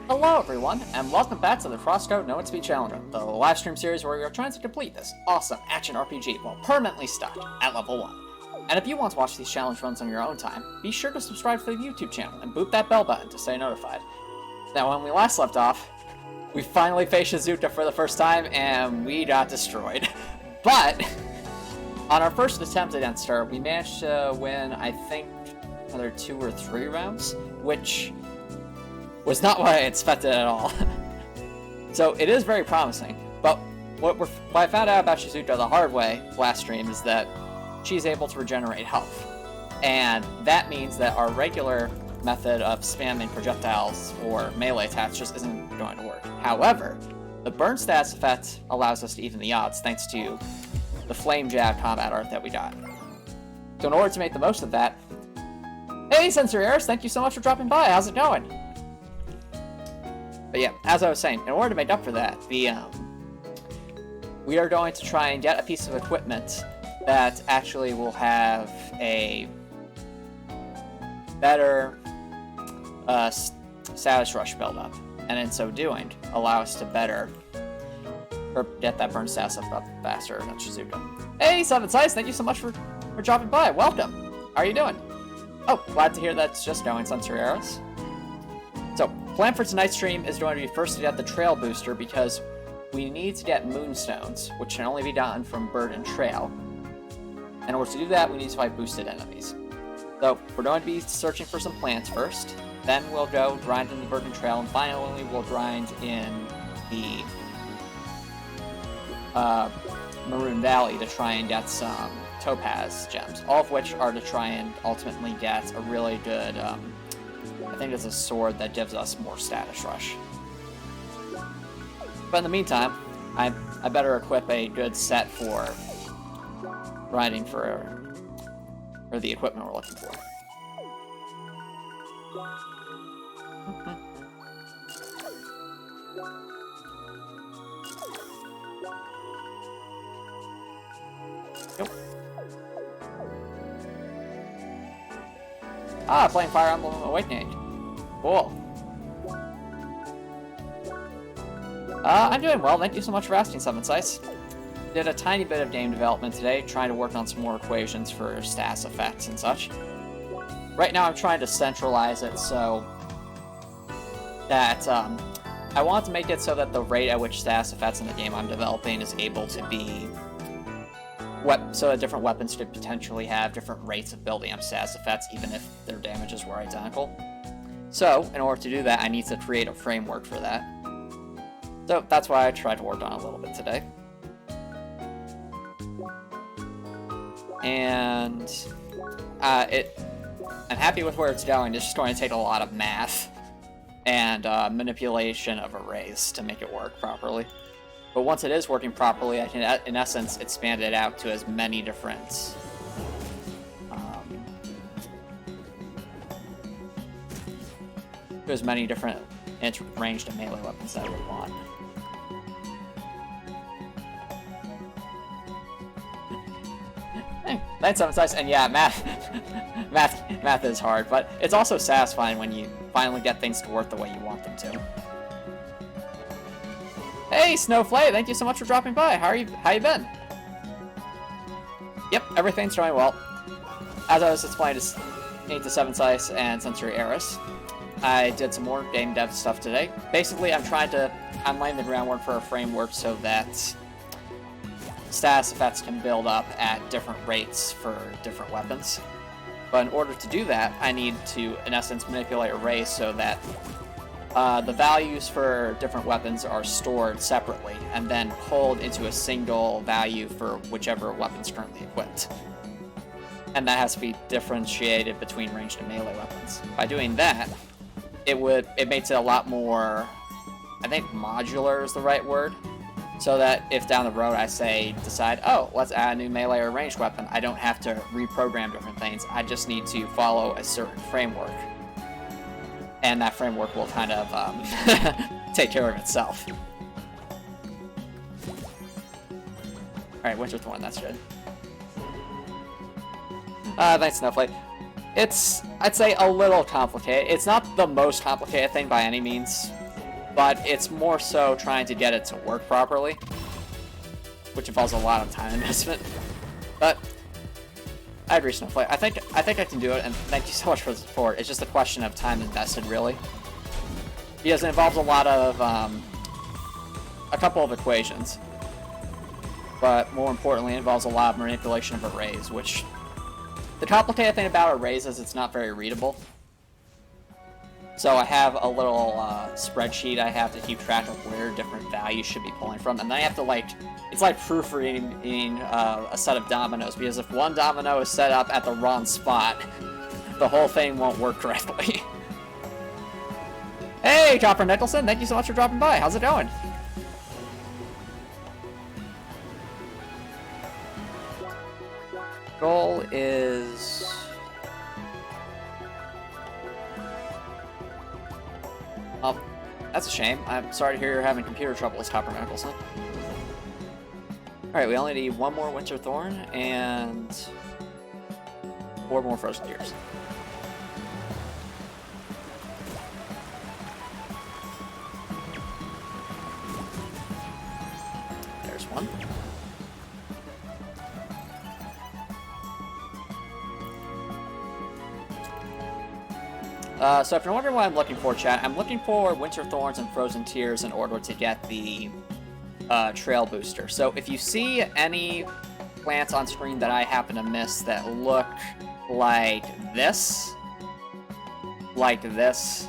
Hello everyone, and welcome back to the CrossCode No EXP Challenger, the live stream series where we are trying to complete this awesome action RPG while permanently stuck at level 1. And if you want to watch these challenge runs on your own time, be sure to subscribe to the YouTube channel and boot that bell button to stay notified. Now, when we last left off, we finally faced Shizuka for the first time, and we got destroyed. But, on our first attempt against her, we managed to win, I think, another 2 or 3 rounds, which was not what I expected at all. So it is very promising, but what I found out about Shizuka the hard way last stream is that she's able to regenerate health. And that means that our regular method of spamming projectiles or melee attacks just isn't going to work. However, the burn stats effect allows us to even the odds thanks to the flame jab combat art that we got. So in order to make the most of that, hey Sensory Eris, thank you so much for dropping by, how's it going? But yeah, as I was saying, in order to make up for that, we are going to try and get a piece of equipment that actually will have a better status rush build-up, and in so doing, allow us to better get that burn status up faster than Shizuka. Hey, Seven Size, thank you so much for dropping by. Welcome. How are you doing? Oh, glad to hear that's just going, Sensory Eris. So, plan for tonight's stream is going to be first to get the trail booster because we need to get moonstones, which can only be gotten from bird and trail. In order to do that, we need to fight boosted enemies. So, we're going to be searching for some plants first, then we'll go grind in the bird and trail, and finally we'll grind in the Maroon Valley to try and get some topaz gems, all of which are to try and ultimately get a really good I think it's a sword that gives us more status rush. But in the meantime, I better equip a good set for riding for the equipment we're looking for. Nope. Ah, playing Fire Emblem Awakening. Cool. I'm doing well, thank you so much for asking, Seven Size. Did a tiny bit of game development today, trying to work on some more equations for status effects and such. Right now I'm trying to centralize it so that, I want to make it so that the rate at which status effects in the game I'm developing is able to be so that different weapons could potentially have different rates of building up status effects, even if their damages were identical. So, in order to do that, I need to create a framework for that. So, that's why I tried to work on it a little bit today. And, I'm happy with where it's going. It's just going to take a lot of math and manipulation of arrays to make it work properly. But once it is working properly, I can, in essence, expand it out to as many different ranged and melee weapons that I would want. Thanks, Seven Size, and yeah, math is hard, but it's also satisfying when you finally get things to work the way you want them to. Hey, Snowflake! Thank you so much for dropping by. How you been? Yep, everything's going well. As I was explaining to Seven Size and Sensory Eris, I did some more game dev stuff today. Basically, I'm laying the groundwork for a framework so that status effects can build up at different rates for different weapons. But in order to do that, I need to, in essence, manipulate arrays so that the values for different weapons are stored separately and then pulled into a single value for whichever weapon's currently equipped. And that has to be differentiated between ranged and melee weapons. By doing that, it makes it a lot more, I think modular is the right word, so that if down the road I decide, oh, let's add a new melee or ranged weapon, I don't have to reprogram different things, I just need to follow a certain framework. And that framework will kind of take care of itself. Alright, Winterthorn, that's good. Thanks, Snowflake. It's, I'd say, a little complicated. It's not the most complicated thing by any means. but it's more so trying to get it to work properly, which involves a lot of time investment. But I agree, Snowflake. I think I can do it, and thank you so much for the support. It's just a question of time invested, really, because it involves a lot of a couple of equations, but more importantly, it involves a lot of manipulation of arrays, which the complicated thing about arrays is it's not very readable. So I have a little spreadsheet I have to keep track of where different values should be pulling from, and then I have to, like, it's like proofreading a set of dominoes, because if one domino is set up at the wrong spot, the whole thing won't work correctly. Hey, Chopper Nicholson, thank you so much for dropping by. How's it going? Goal is... Oh, that's a shame. I'm sorry to hear you're having computer troubles, Chopper Nicholson. Alright, we only need one more Winter Thorn and 4 more Frozen Tears. There's one. So if you're wondering what I'm looking for, chat, I'm looking for Winter Thorns and Frozen Tears in order to get the trail booster. So if you see any plants on screen that I happen to miss that look like this, like this,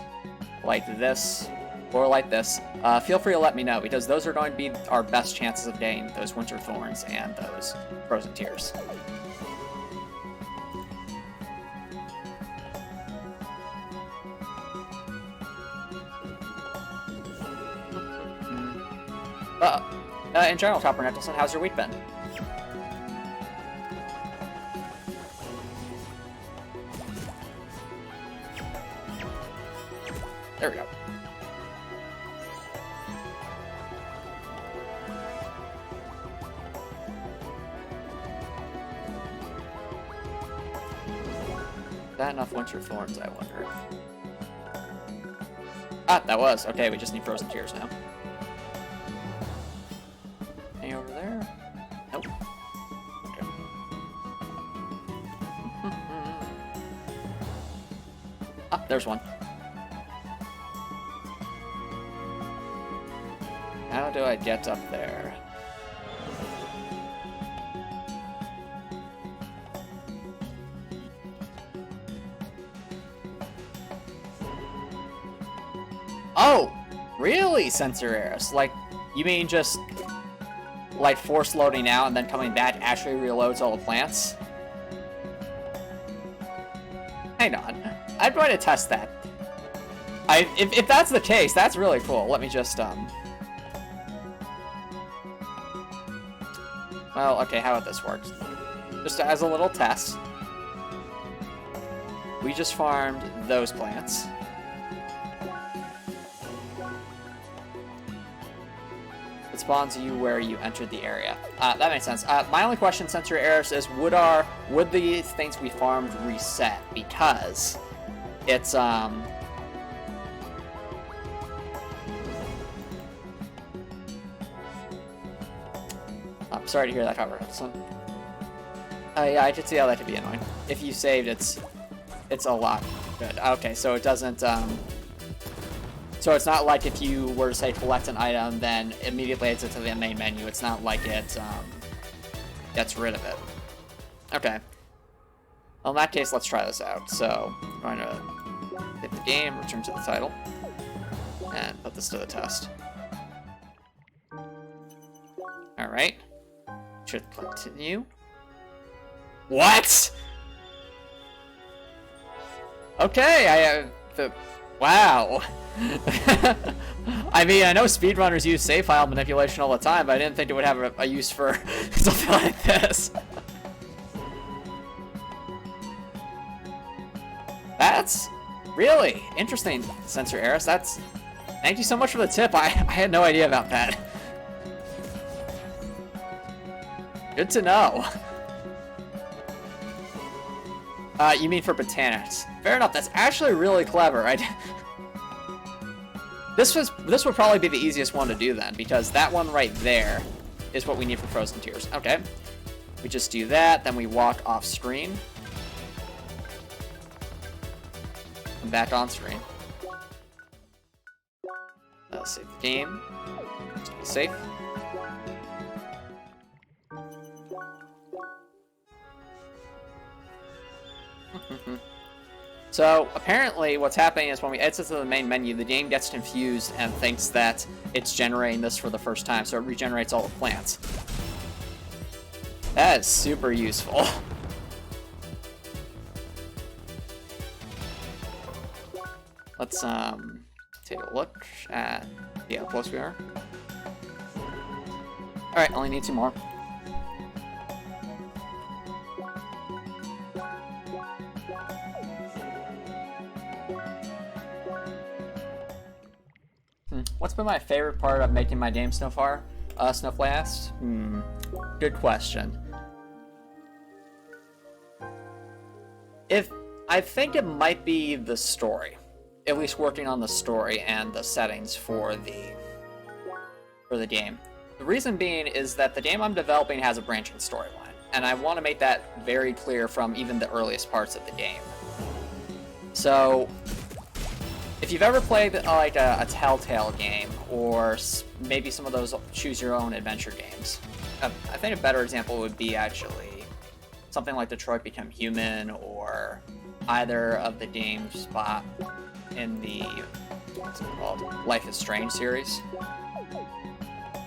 like this, or like this, feel free to let me know, because those are going to be our best chances of getting those Winter Thorns and those Frozen Tears. In general, Chopper Nicholson, how's your week been? There we go. Is that enough Winter Thorns, I wonder? Ah, that was. Okay, we just need Frozen Tears now. Any over there? Nope. Okay. Ah, there's one. How do I get up there? Oh! Really, Sensor Eris? Like, you mean just, like, force loading out and then coming back actually reloads all the plants? Hang on. I'm going to test that. If that's the case, that's really cool. Let me just, Well, okay, how about this work? Just as a little test. We just farmed those plants. It spawns you where you entered the area. That makes sense. My only question, Sensor Eris, is would the things we farmed reset? Because it's, I'm sorry to hear that cover. Yeah, I could see how that could be annoying. If you saved, it's a lot good. Okay, so it doesn't, so it's not like if you were to say collect an item, then immediately adds it to the main menu. It's not like it, gets rid of it. Okay. Well, in that case, let's try this out. So, I'm going to hit the game, return to the title, and put this to the test. Alright. Should continue. What? Okay, wow. I mean, I know speedrunners use save file manipulation all the time, but I didn't think it would have a use for something like this. That's really interesting, Sensor Eris. Thank you so much for the tip. I had no idea about that. Good to know. You mean for botanics? Fair enough. That's actually really clever. This would probably be the easiest one to do then, because that one right there is what we need for Frozen Tears. Okay. We just do that, then we walk off screen. And back on screen. Save the game. Stay safe. So, apparently what's happening is when we exit to the main menu, the game gets confused and thinks that it's generating this for the first time, so it regenerates all the plants. That is super useful. Let's, take a look at how close we are. Alright, only need 2 more. What's been my favorite part of making my game so far? Snowflake asked. Good question. I think it might be the story. At least working on the story and the settings for the game. The reason being is that the game I'm developing has a branching storyline, and I want to make that very clear from even the earliest parts of the game. So, if you've ever played like a Telltale game, or maybe some of those choose-your-own-adventure games, I think a better example would be actually something like Detroit Become Human, or either of the games in the what's it called? Life is Strange series.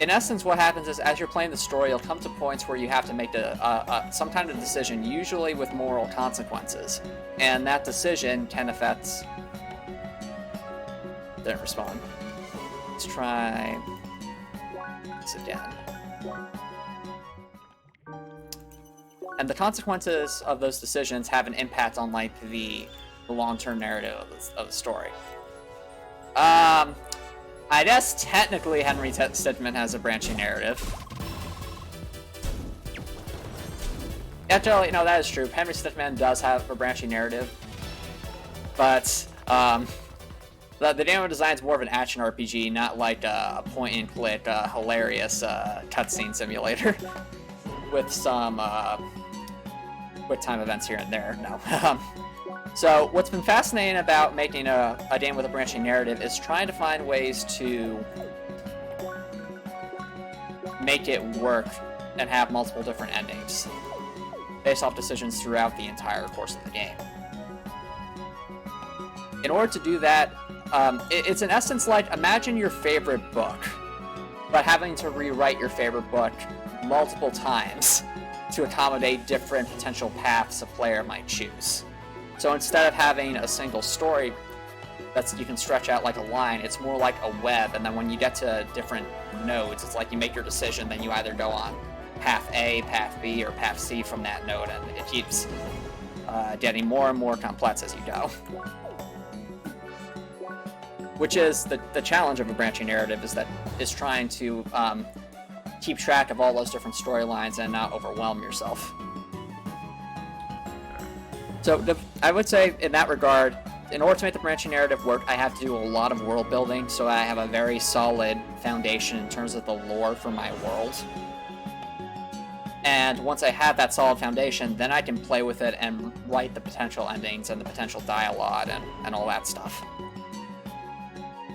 In essence, what happens is as you're playing the story, you'll come to points where you have to make some kind of decision, usually with moral consequences, and that decision can affect. Didn't respond. Let's try this again. And the consequences of those decisions have an impact on like the long-term narrative of the story. I guess technically Henry Stidman has a branching narrative. Actually, no, that is true. Henry Stidman does have a branching narrative, but the game design is more of an action RPG, not like a point-and-click, hilarious cutscene simulator with some quick time events here and there. No. So what's been fascinating about making a game with a branching narrative is trying to find ways to make it work and have multiple different endings based off decisions throughout the entire course of the game. In order to do that, it's in essence like, imagine your favorite book, but having to rewrite your favorite book multiple times to accommodate different potential paths a player might choose. So instead of having a single story that you can stretch out like a line, it's more like a web, and then when you get to different nodes, it's like you make your decision, then you either go on path A, path B, or path C from that node, and it keeps getting more and more complex as you go. Which is the challenge of a branching narrative, is trying to keep track of all those different storylines and not overwhelm yourself. So I would say in that regard, in order to make the branching narrative work, I have to do a lot of world building, so I have a very solid foundation in terms of the lore for my world. And once I have that solid foundation, then I can play with it and write the potential endings and the potential dialogue and all that stuff.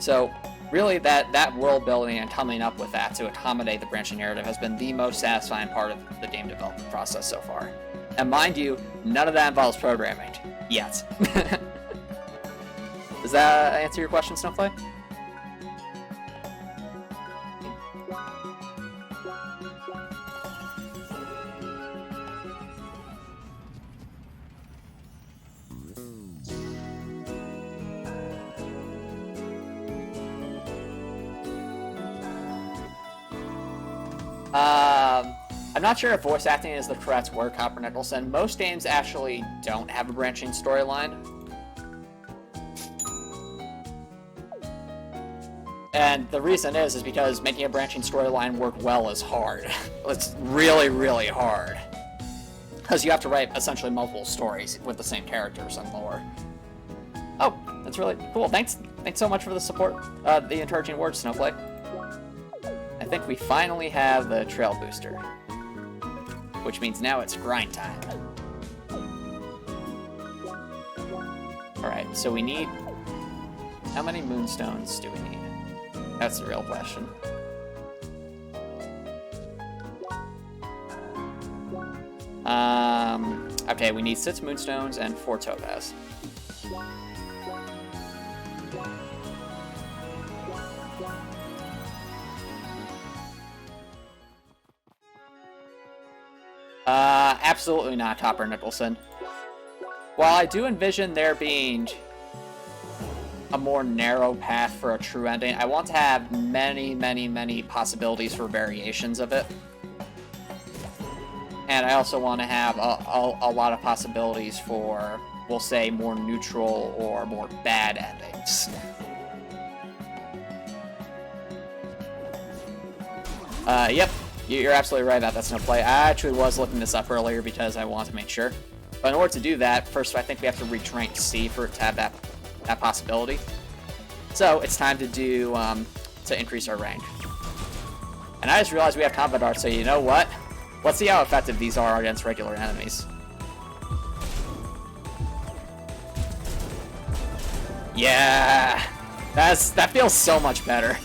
So really that world building and coming up with that to accommodate the branching narrative has been the most satisfying part of the game development process so far. And mind you, none of that involves programming. Yet. Does that answer your question, Snowflake? I'm not sure if voice acting is the correct word, Copper Nicholson. Most games actually don't have a branching storyline. And the reason is because making a branching storyline work well is hard. It's really, really hard. Because you have to write essentially multiple stories with the same characters and lore. Oh, that's really cool. Thanks Thanks so much for the support, the encouraging words, Snowflake. I think we finally have the trail booster, which means now it's grind time. Alright, so we need... How many moonstones do we need? That's the real question. Okay, we need 6 moonstones and 4 topaz. Absolutely not, Topper Nicholson. While I do envision there being a more narrow path for a true ending, I want to have many, many, many possibilities for variations of it. And I also want to have a lot of possibilities for, we'll say, more neutral or more bad endings. Yep, you're absolutely right about that, Snowplay. I actually was looking this up earlier because I wanted to make sure. But in order to do that, first I think we have to reach rank C for it to have that possibility. So it's time to do, to increase our rank. And I just realized we have combat art, so you know what? Let's see how effective these are against regular enemies. Yeah! That feels so much better.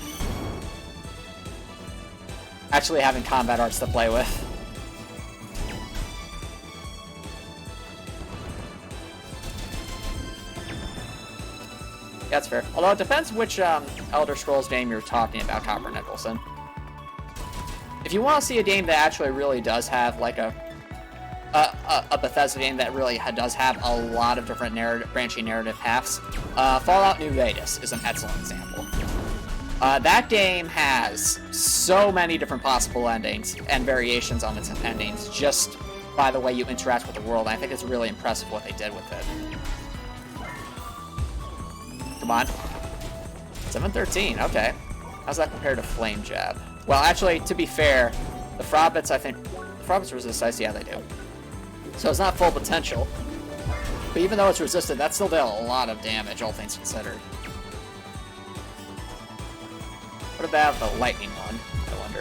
Actually having combat arts to play with. Yeah, that's fair. Although it depends which Elder Scrolls game you're talking about, Copper Nicholson. If you want to see a game that actually really does have like a Bethesda game that really does have a lot of different branching narrative paths, Fallout New Vegas is an excellent example. That game has so many different possible endings and variations on its endings just by the way you interact with the world. I think it's really impressive what they did with it. Come on. 713, okay. How's that compared to Flame Jab? Well, actually, to be fair, the Frobbits, I think... The Frobbits resist ice? Yeah, they do. So it's not full potential. But even though it's resisted, that still did a lot of damage, all things considered. What about the lightning one, I wonder?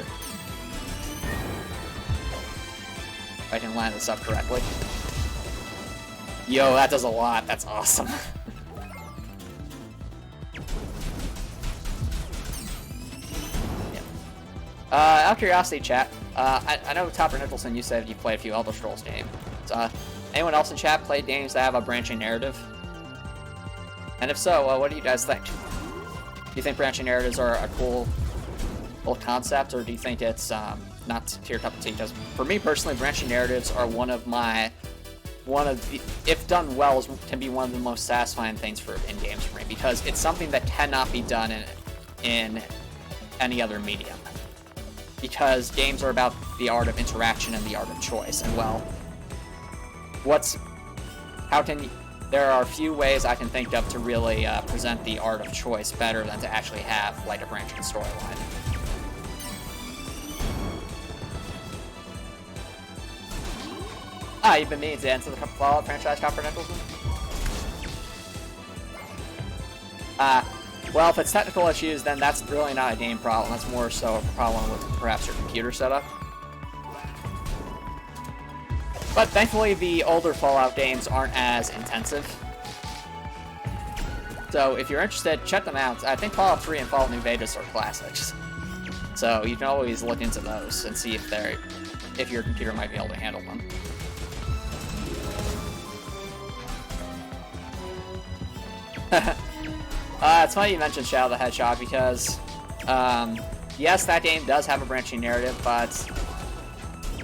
If I can line this up correctly. Yo, that does a lot. That's awesome. Out of curiosity, chat, I know Topper Nicholson, you said you played a few Elder Scrolls games. Anyone else in chat played games that have a branching narrative? And if so, what do you guys think? Do you think branching narratives are a cool concept, or do you think it's not to your cup of tea? Because for me personally, branching narratives are one of the, if done well, can be one of the most satisfying things in games for me, because it's something that cannot be done in any other medium. Because games are about the art of interaction and the art of choice, and well, there are a few ways I can think of to really present the art of choice better than to actually have like a branching storyline. You've been meaning to enter the Fallout franchise, Copper Nicholson? Well, if it's technical issues, then that's really not a game problem. That's more so a problem with perhaps your computer setup. But thankfully, the older Fallout games aren't as intensive. So if you're interested, check them out. I think Fallout 3 and Fallout New Vegas are classics. So you can always look into those and see if your computer might be able to handle them. It's funny you mentioned Shadow the Hedgehog because, yes, that game does have a branching narrative, but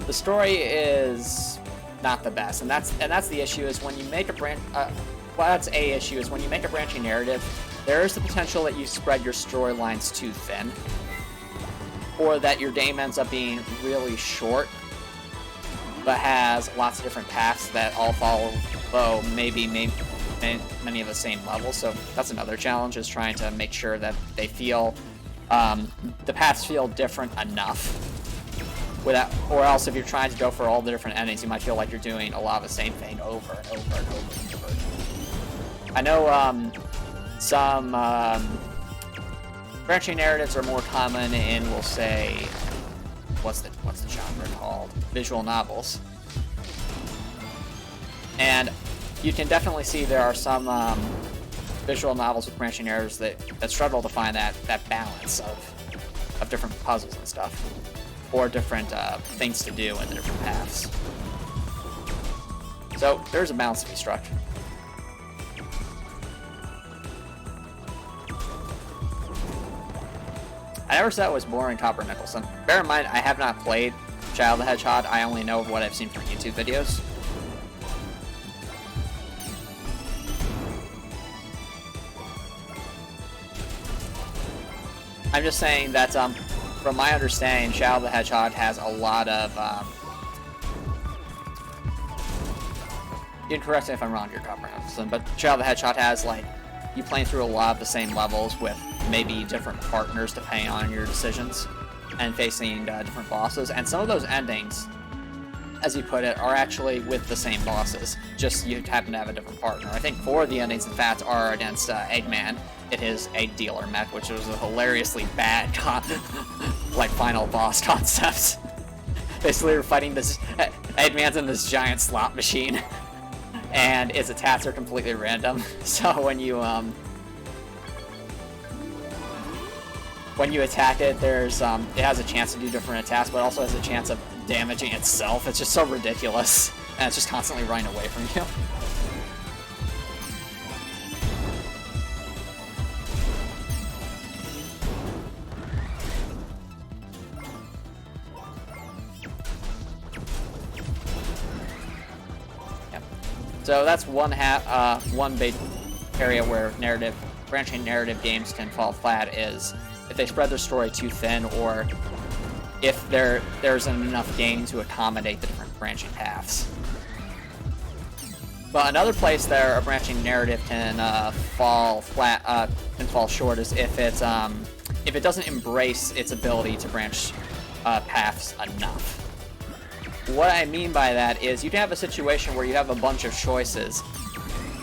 the story is not the best, and that's the issue. Is when you make a that's a issue. Is when you make a branching narrative, there is the potential that you spread your storylines too thin, or that your game ends up being really short, but has lots of different paths that all follow maybe many of the same levels. So that's another challenge, is trying to make sure that they feel the paths feel different enough, or else if you're trying to go for all the different endings, you might feel like you're doing a lot of the same thing over and over and over and over. I know Some branching narratives are more common in, we'll say, what's the genre called? Visual novels. And you can definitely see there are some visual novels with branching narratives that struggle to find that balance of different puzzles and stuff, or different things to do in the different paths. So there's a balance to be struck. I never said it was boring, Copper Nicholson. Bear in mind, I have not played Shadow the Hedgehog. I only know of what I've seen from YouTube videos. I'm just saying that, from my understanding, Shadow the Hedgehog has a lot of, you can correct me if I'm wrong here, Copper Nicholson, but Shadow the Hedgehog has, like, you playing through a lot of the same levels with maybe different partners depending on your decisions, and facing different bosses, and some of those endings, as you put it, are actually with the same bosses, just you happen to have a different partner. I think 4 of the endings, in fact, are against Eggman in his egg dealer mech, which was a hilariously bad like final boss concept. Basically, we're fighting this Eggman's in this giant slot machine, and its attacks are completely random. So when you attack it, there's it has a chance to do different attacks, but also has a chance of damaging itself. It's just so ridiculous, and it's just constantly running away from you. So that's one big area where branching narrative games can fall flat is if they spread their story too thin, or if there isn't enough game to accommodate the different branching paths. But another place there a branching narrative can fall short is if it doesn't embrace its ability to branch paths enough. What I mean by that is you can have a situation where you have a bunch of choices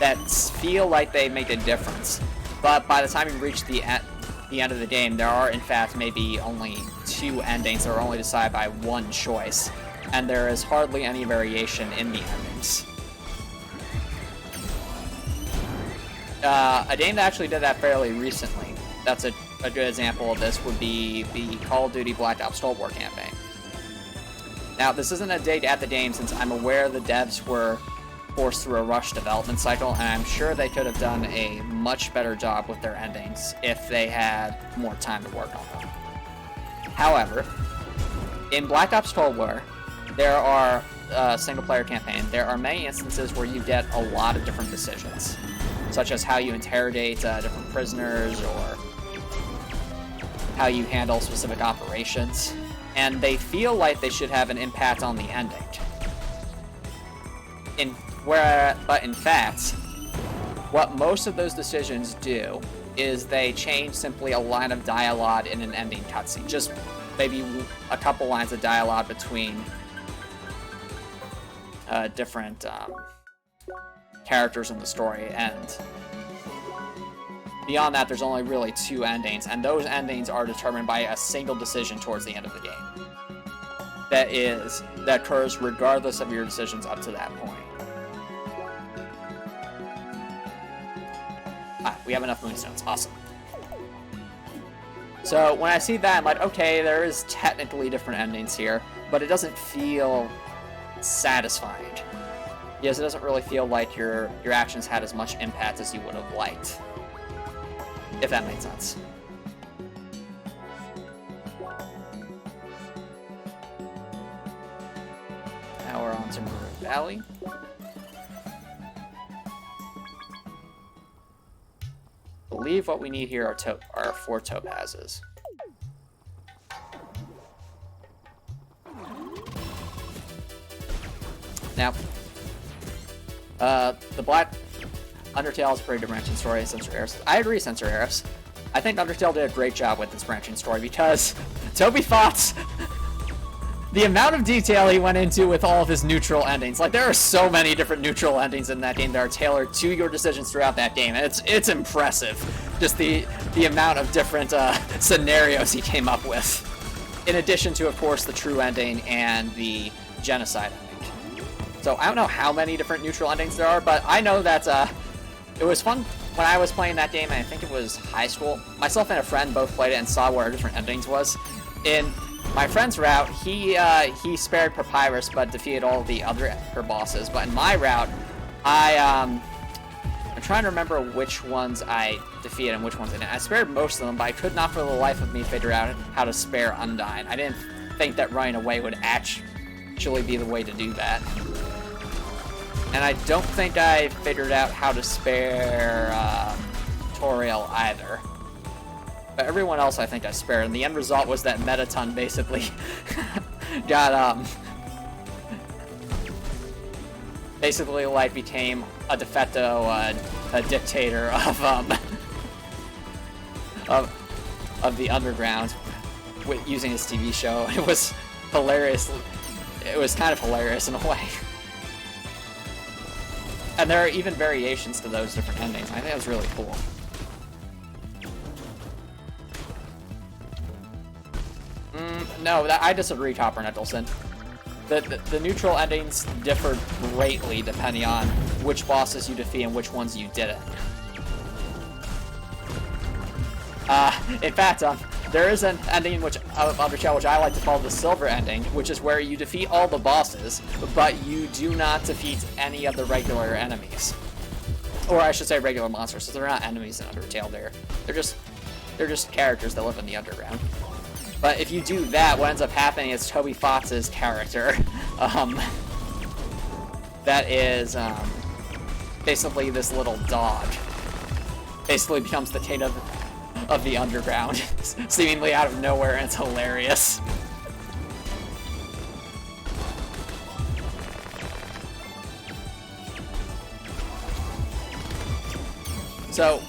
that feel like they make a difference, but by the time you reach the end of the game, there are in fact maybe only 2 endings that are only decided by 1 choice, and there is hardly any variation in the endings. A game that actually did that fairly recently, that's a good example of this, would be the Call of Duty Black Ops Cold War campaign. Now, this isn't a dig at the game, since I'm aware the devs were forced through a rush development cycle, and I'm sure they could have done a much better job with their endings if they had more time to work on them. However, in Black Ops Cold War, there are single-player campaign, there are many instances where you get a lot of different decisions, such as how you interrogate different prisoners, or how you handle specific operations, and they feel like they should have an impact on the ending. But in fact, what most of those decisions do is they change simply a line of dialogue in an ending cutscene. Just maybe a couple lines of dialogue between different characters in the story, and beyond that, there's only really 2 endings, and those endings are determined by a single decision towards the end of the game. That occurs regardless of your decisions up to that point. We have enough moonstones. Awesome. So when I see that, I'm like, okay, there is technically different endings here, but it doesn't feel satisfying. Yes, it doesn't really feel like your actions had as much impact as you would have liked. If that makes sense. Now we're on to Maroon Valley. I believe what we need here are 4 topazes. Now, the Black Undertale is a pretty good branching story, Censor Harris. I agree, Censor Harris. I think Undertale did a great job with this branching story because Toby thought the amount of detail he went into with all of his neutral endings. Like, there are so many different neutral endings in that game that are tailored to your decisions throughout that game, and it's impressive. Just the amount of different scenarios he came up with. In addition to, of course, the true ending and the genocide ending. So I don't know how many different neutral endings there are, but I know that it was fun when I was playing that game, and I think it was high school. Myself and a friend both played it and saw where our different endings was. In my friend's route, he spared Papyrus but defeated all the other bosses. But in my route, I'm trying to remember which ones I defeated and which ones I didn't. I spared most of them, but I could not for the life of me figure out how to spare Undyne. I didn't think that running away would actually be the way to do that. And I don't think I figured out how to spare Toriel either. But everyone else I think I spared, and the end result was that Metaton basically got, basically, like, became a de facto, a dictator of the underground using his TV show. It was hilarious. It was kind of hilarious in a way. And there are even variations to those different endings. I think that was really cool. No, I disagree, Topper Nettleson. The neutral endings differ greatly depending on which bosses you defeat and which ones you didn't. In fact, there is an ending of Undertale which I like to call the silver ending, which is where you defeat all the bosses, but you do not defeat any of the regular enemies. Or I should say regular monsters, so they're not enemies in Undertale. They're just characters that live in the underground. But if you do that, what ends up happening is Toby Fox's character, that is basically this little dog, basically becomes the king of the underground, seemingly out of nowhere, and it's hilarious. So,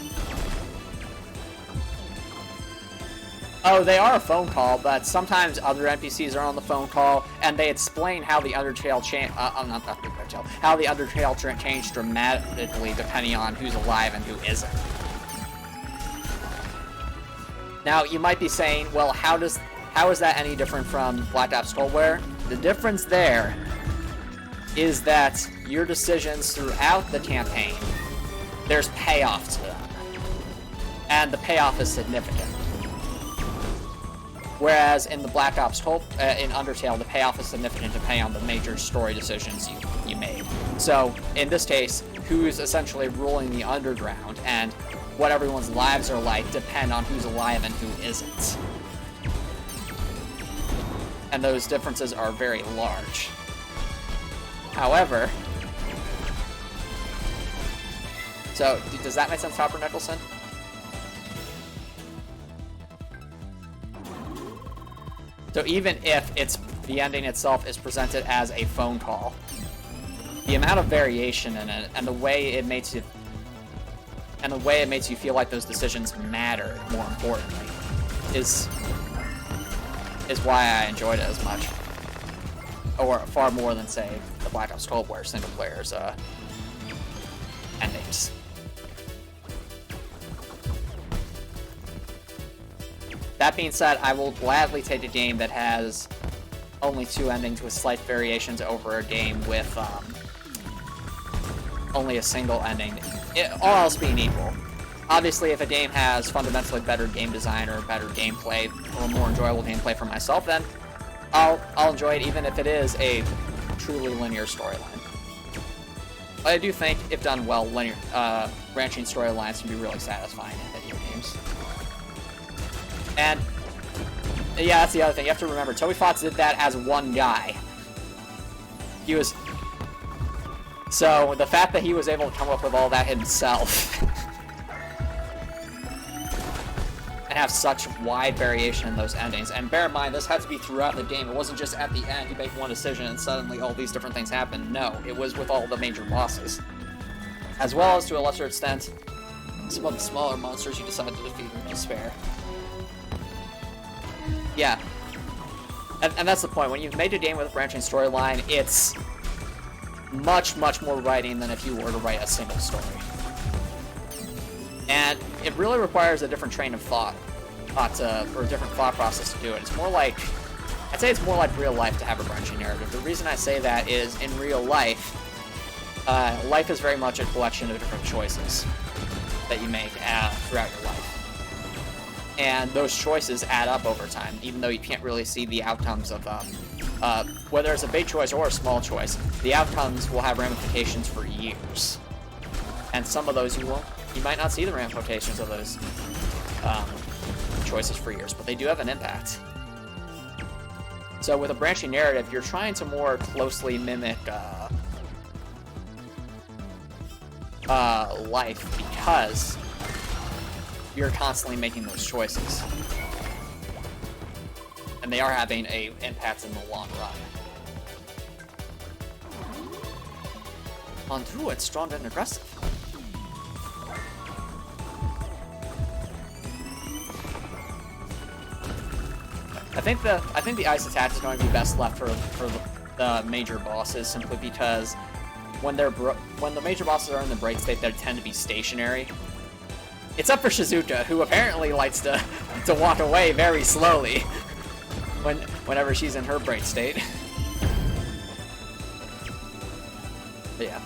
oh, they are a phone call, but sometimes other NPCs are on the phone call, and they explain how the Undertale how the Undertale changed dramatically depending on who's alive and who isn't. Now, you might be saying, well, how is that any different from Black Ops Cold War? The difference there is that your decisions throughout the campaign, there's payoff to them, and the payoff is significant. Whereas in the Black Ops in Undertale, the payoff is significant depending on the major story decisions you made. So, in this case, who's essentially ruling the underground, and what everyone's lives are like depend on who's alive and who isn't. And those differences are very large. However, so, does that make sense, Topper Nicholson? So even if the ending itself is presented as a phone call, the amount of variation in it and the way it makes you feel like those decisions matter, more importantly, is why I enjoyed it as much, or far more than, say, the Black Ops Cold War single player's endings. That being said, I will gladly take a game that has only 2 endings with slight variations over a game with only a single ending, all else being equal. Obviously, if a game has fundamentally better game design or better gameplay, or more enjoyable gameplay for myself, then I'll enjoy it even if it is a truly linear storyline. But I do think, if done well, branching storylines can be really satisfying in video games. And, yeah, that's the other thing. You have to remember, Toby Fox did that as one guy. So, the fact that he was able to come up with all that himself and have such wide variation in those endings. And bear in mind, this had to be throughout the game. It wasn't just at the end, you make one decision and suddenly all these different things happen. No, it was with all the major bosses. As well as, to a lesser extent, some of the smaller monsters you decide to defeat in despair. Yeah. And that's the point. When you've made a game with a branching storyline, it's much, much more writing than if you were to write a single story. And it really requires a different train of thought, or a different thought process to do it. It's more like, I'd say it's more like real life to have a branching narrative. The reason I say that is, in real life, life is very much a collection of different choices that you make throughout your life. And those choices add up over time, even though you can't really see the outcomes of whether it's a big choice or a small choice. The outcomes will have ramifications for years, and some of those you might not see the ramifications of those choices for years, but they do have an impact. So with a branching narrative, you're trying to more closely mimic life, because you're constantly making those choices, and they are having an impact in the long run. On through, it's strong and aggressive. I think the ice attack is going to be best left for the major bosses, simply because when the major bosses are in the break state, they tend to be stationary. It's up for Shizuka, who apparently likes to walk away very slowly whenever she's in her break state. But yeah.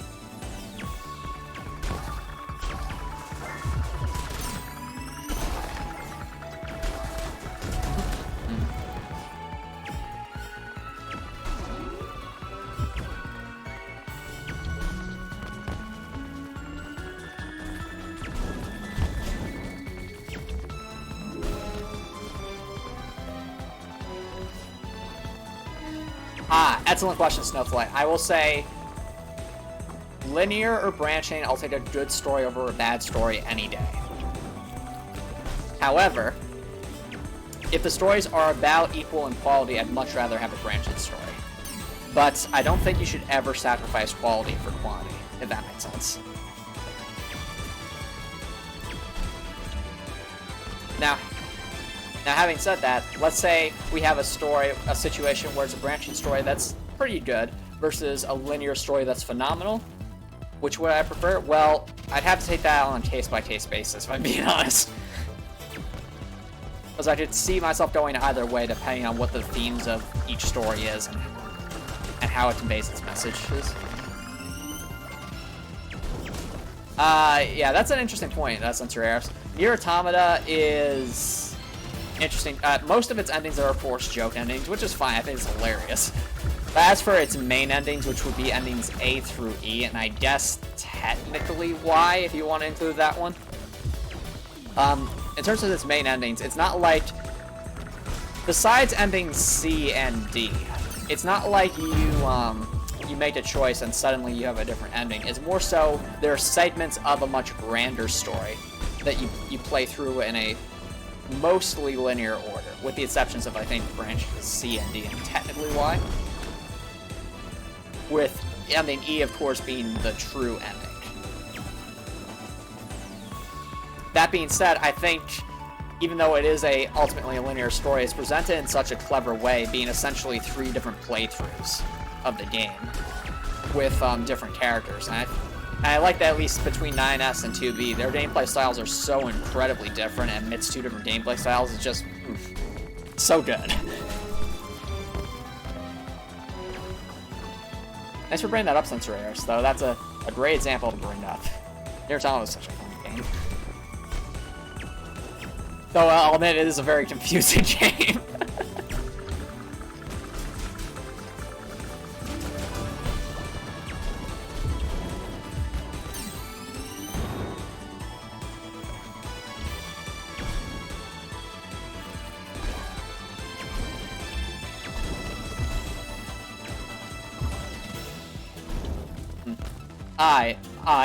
Excellent question, Snowflight. I will say, linear or branching, I'll take a good story over a bad story any day. However, if the stories are about equal in quality, I'd much rather have a branching story. But I don't think you should ever sacrifice quality for quantity, if that makes sense. Now, having said that, let's say we have a situation where it's a branching story that's pretty good versus a linear story that's phenomenal. Which would I prefer? Well, I'd have to take that on a case-by-case basis, if I'm being honest. Because I could see myself going either way depending on what the themes of each story is and how it conveys its messages. Yeah, that's an interesting point, Sensor Eris. Nier Automata is interesting. Most of its endings are forced joke endings, which is fine. I think it's hilarious. But as for its main endings, which would be endings A through E, and I guess technically Y, if you want to include that one. In terms of its main endings, it's not like, besides endings C and D, it's not like you make a choice and suddenly you have a different ending. It's more so there are segments of a much grander story that you play through in a mostly linear order, with the exceptions of, I think, branches C and D and technically Y. With ending E, of course, being the true ending. That being said, I think, even though it is ultimately a linear story, it's presented in such a clever way, being essentially 3 different playthroughs of the game with different characters. And I like that, at least between 9S and 2B, their gameplay styles are so incredibly different, and amidst 2 different gameplay styles, it's just so good. Thanks for bringing that up, Sensor Eris, though. That's a great example to bring up. Nier Automata was such a fun game. Though I'll admit it is a very confusing game.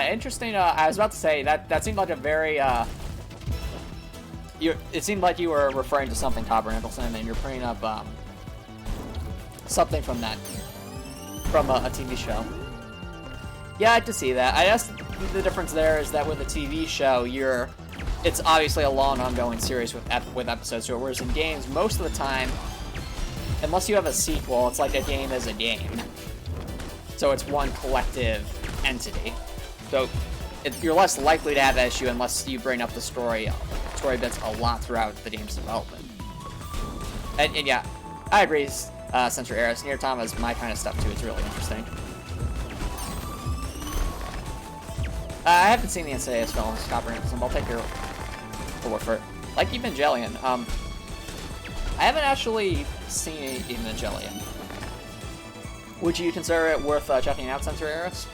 Interesting. I was about to say that seemed like a very it seemed like you were referring to something, Todd Randallson, and you're bringing up something from a TV show. Yeah, I could see that. I guess the difference there is that with a TV show, it's obviously a long, ongoing series with episodes to it, whereas in games, most of the time, unless you have a sequel, it's like a game is a game. So it's one collective entity. So you're less likely to have that issue unless you bring up the story bits a lot throughout the game's development. And yeah, I agree, Sensor Eris. Nier Automata is my kind of stuff too. It's really interesting. I haven't seen the Insidious films, Copper Nicholson, but I'll take your word for it. Like Evangelion, I haven't actually seen Evangelion. Would you consider it worth checking out, Sensor Eris?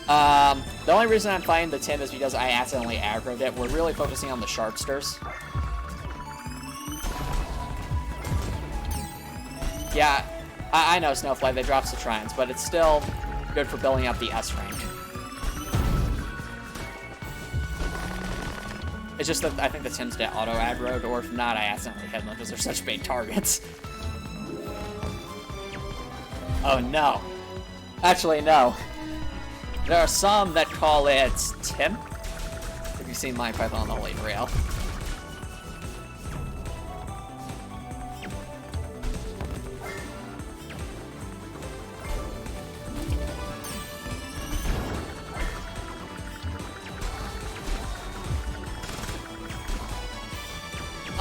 The only reason I'm fighting the Tim is because I accidentally aggroed it. We're really focusing on the Sharpsters. Yeah, I know Snowflake, they dropped the Trines, but it's still good for building up the S rank. It's just that I think the Tims get auto-aggroed, or if not, I accidentally hit them because they're such big targets. Oh no. Actually, no. There are some that call it Tim. If you've seen MyPython on the Holy Grail.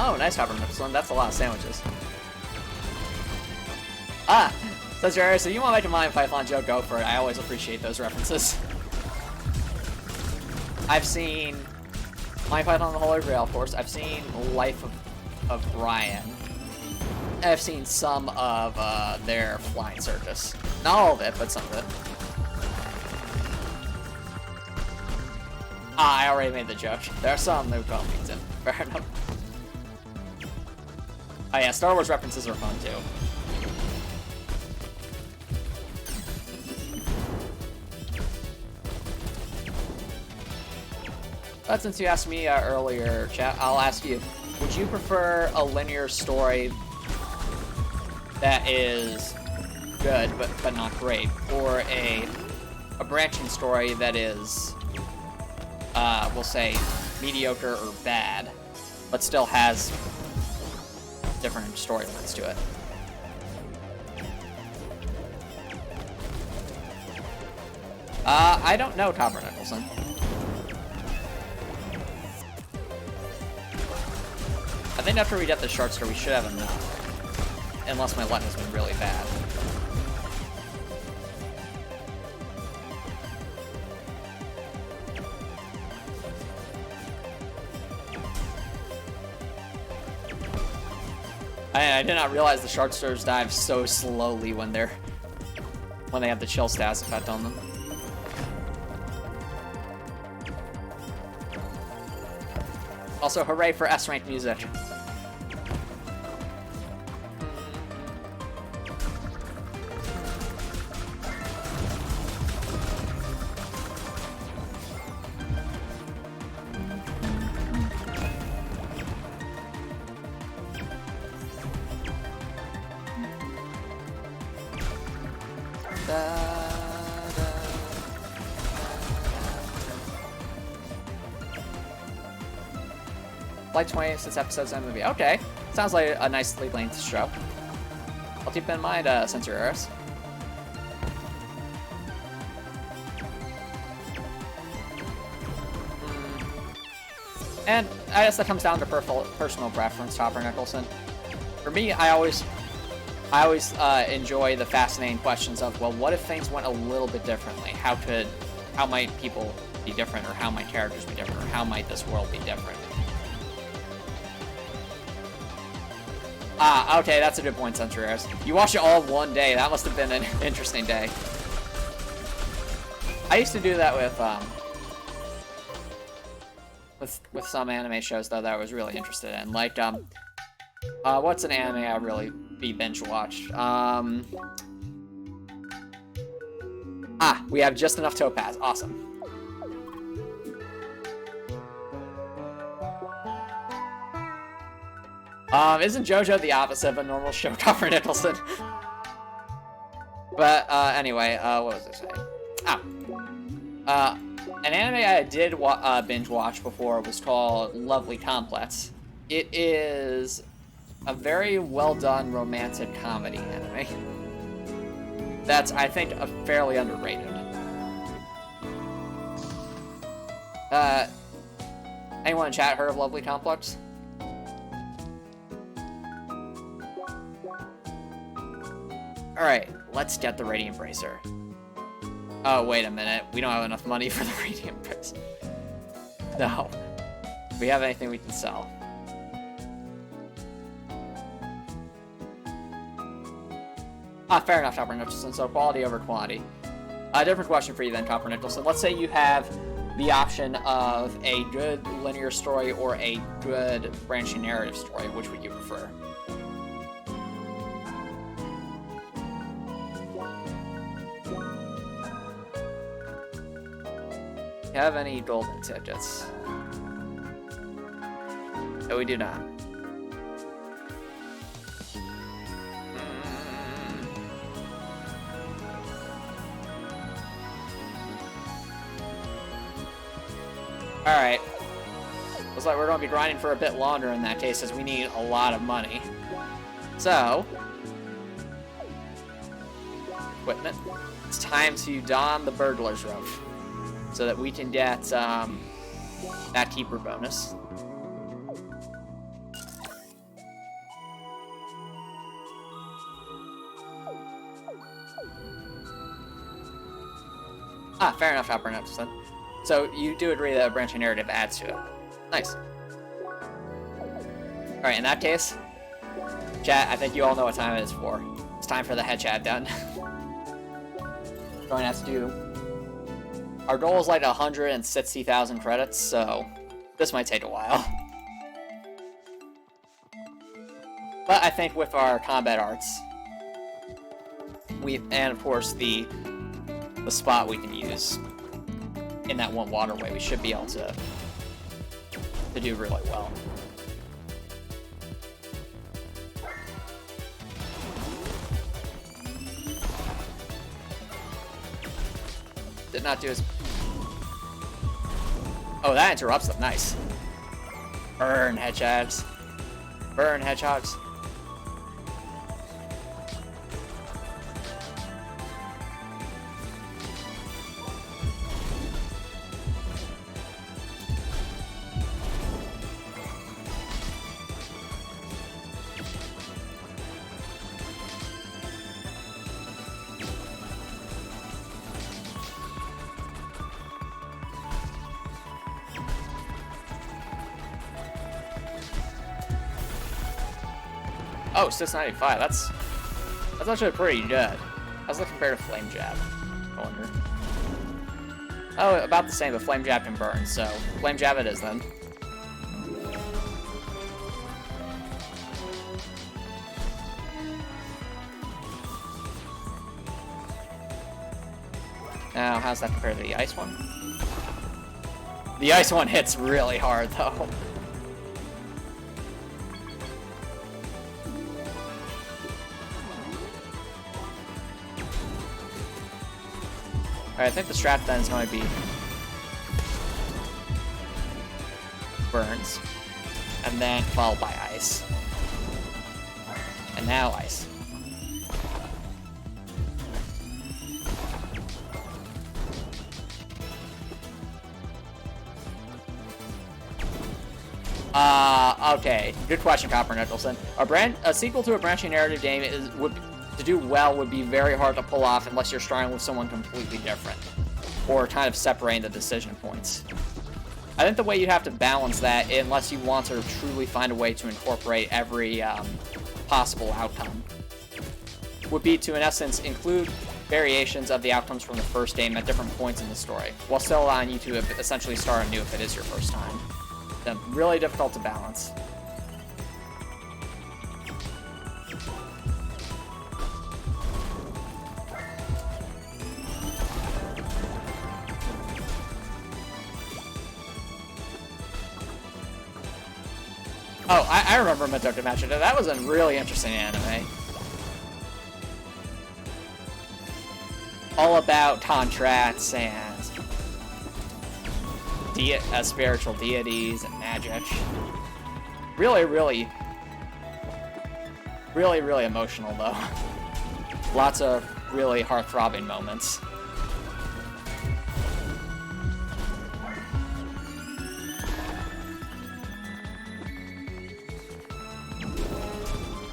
Oh, nice Copper Nicholson. That's a lot of sandwiches. Ah! So, Jerry, so you want to make a MyPython joke, go for it. I always appreciate those references. I've seen MyPython on the Holy Grail, of course. I've seen Life of Brian. I've seen some of their Flying Circus. Not all of it, but some of it. Ah, I already made the joke. There are some that call me Tim. Fair enough. Oh yeah, Star Wars references are fun too. But since you asked me earlier, chat, I'll ask you, would you prefer a linear story that is good but not great, or a branching story that is, we'll say, mediocre or bad, but still has different storylines to it? I don't know, Copper Nicholson. I think after we get the Sharpster, we should have enough. Unless my luck has been really bad. I did not realize the Sharpsters dive so slowly when they have the chill status effect on them. Also, hooray for S-rank music. Like 26 episodes in the movie. Okay. Sounds like a nicely length show. I'll keep in mind, Sensor Eris. And I guess that comes down to personal preference, Copper Nicholson. For me, I always enjoy the fascinating questions of, well, what if things went a little bit differently? How might people be different, or how might characters be different, or how might this world be different? Ah, okay, that's a good point, Sensor Eris. You watched it all one day. That must have been an interesting day. I used to do that with some anime shows, though, that I was really interested in. Like, what's an anime I really be binge-watched? We have just enough Topaz. Awesome. Isn't JoJo the opposite of a normal show, Copper Nicholson? But, anyway, what was I saying? An anime I did binge watch before was called Lovely Complex. It is a very well done romantic comedy anime. That's, I think, fairly underrated. Anyone in chat heard of Lovely Complex? Alright, let's get the Radiant Bracer. Oh, wait a minute. We don't have enough money for the Radiant Bracer. No. Do we have anything we can sell? Ah, fair enough, Copper Nicholson. So quality over quantity. A different question for you then, Copper Nicholson. Let's say you have the option of a good linear story or a good branching narrative story. Which would you prefer? Do you have any golden tickets? No, we do not. Alright. Looks like we're going to be grinding for a bit longer in that case, as we need a lot of money. So, equipment. It's time to don the burglar's robe, so that we can get that keeper bonus. Ah, fair enough, Hopper Nicholson. So you do agree that a branching narrative adds to it. Nice. Alright, in that case, chat, I think you all know what time it is for. It's time for the head chat done. Going to have to do... Our goal is like 160,000 credits, so this might take a while. But I think with our combat arts, and of course the spot we can use in that one waterway, we should be able to do really well. Did not do as... Oh, that interrupts them. Nice. Burn, hedgehogs. Burn, hedgehogs. Oh, 695. That's actually pretty good. How's that compare to Flame Jab? I wonder. Oh, about the same, but Flame Jab can burn, so Flame Jab it is then. Now, how's that compare to the ice one? The ice one hits really hard, though. Alright, I think the strat then is going to be burns, and then followed by ice. And now ice. Okay. Good question, Copper Nicholson. A sequel to a branching narrative game to do well would be very hard to pull off unless you're starting with someone completely different, or kind of separating the decision points. I think the way you'd have to balance that, unless you want to truly find a way to incorporate every possible outcome, would be to, in essence, include variations of the outcomes from the first game at different points in the story, while still allowing you to essentially start anew if it is your first time. Then really difficult to balance. Oh, I remember Madoka Magica. That was a really interesting anime. All about contracts and spiritual deities and magic. Really, really Really, really emotional, though. Lots of really heart-throbbing moments.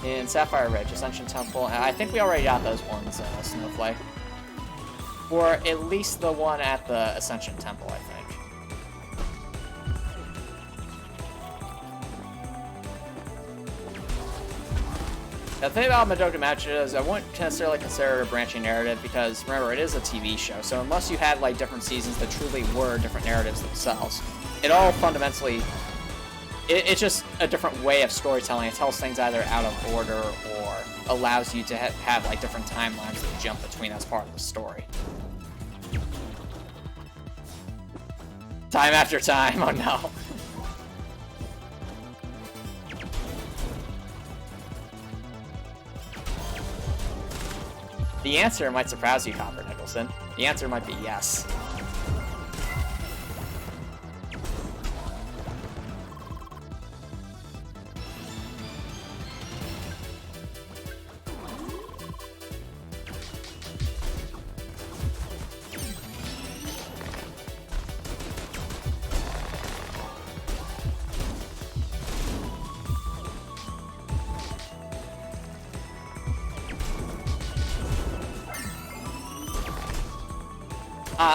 In Sapphire Ridge, Ascension Temple, and I think we already got those ones, Snowflake. Or at least the one at the Ascension Temple, I think. The thing about Madoka Magica is I wouldn't necessarily consider it a branching narrative because, remember, it is a TV show, so unless you had, like, different seasons that truly were different narratives themselves, it all fundamentally... It's just a different way of storytelling. It tells things either out of order or allows you to have like different timelines that jump between as part of the story. Time after time, oh no. The answer might surprise you, Copper Nicholson. The answer might be yes.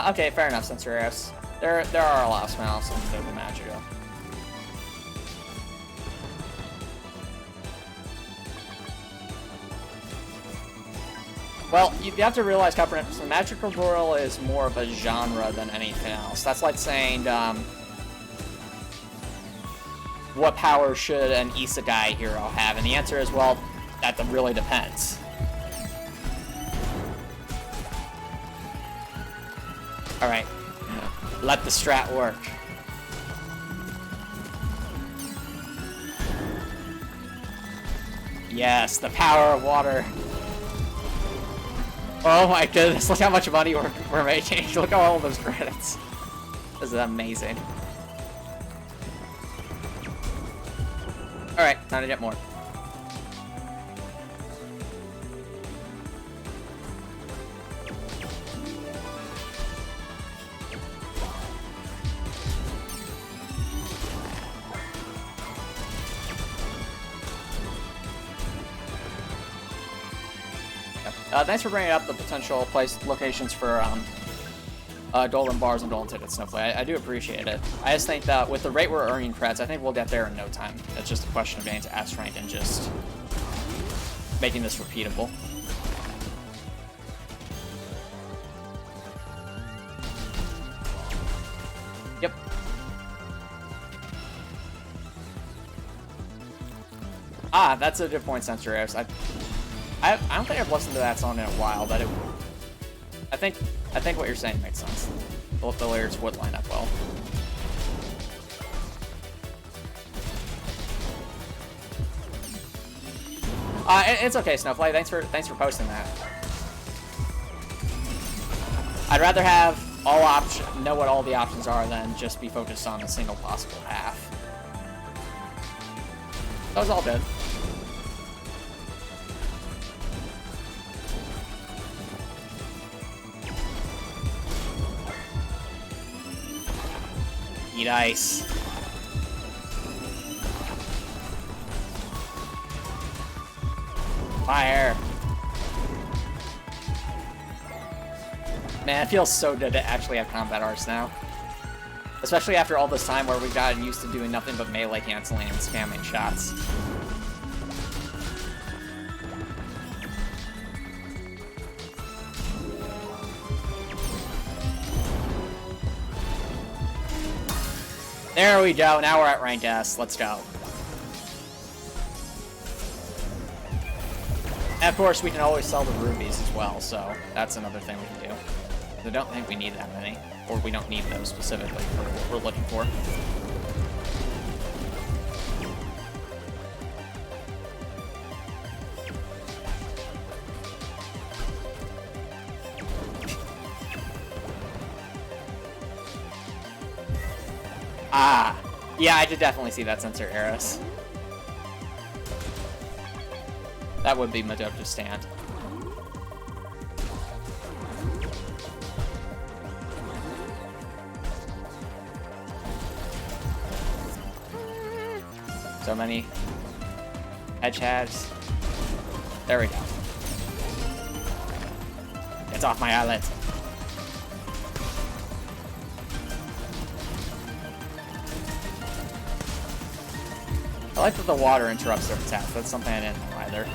Okay, fair enough, Censoreus. There are a lot of smiles in Madoka Magica. Well, you have to realize, Copper Nicholson, Magical Girl is more of a genre than anything else. That's like saying, what power should an isekai hero have? And the answer is, well, that really depends. Alright, let the strat work. Yes, the power of water. Oh my goodness, look how much money we're making. Look at all of those credits. This is amazing. Alright, time to get more. Thanks for bringing up the potential locations for Golden Bars and Golden Tickets, Snowflake. I do appreciate it. I just think that with the rate we're earning creds, I think we'll get there in no time. It's just a question of getting to S rank and just making this repeatable. Yep. Ah, that's a good point, Censoreus. I don't think I've listened to that song in a while, but I think what you're saying makes sense. The lyrics would line up well. It's okay, Snowflake. Thanks for posting that. I'd rather have know what all the options are than just be focused on a single possible path. That was all good. Eat ice. Fire. Man, it feels so good to actually have combat arts now. Especially after all this time where we've gotten used to doing nothing but melee canceling and spamming shots. There we go, now we're at rank S, let's go. And of course, we can always sell the rubies as well, so that's another thing we can do. I don't think we need that many, or we don't need those specifically for what we're looking for. Ah, yeah, I did definitely see that sensor, Eris. That would be Madoka's stand. So many edge heads. There we go. It's off my eyelids. I like that the water interrupts their attacks. That's something I didn't know either.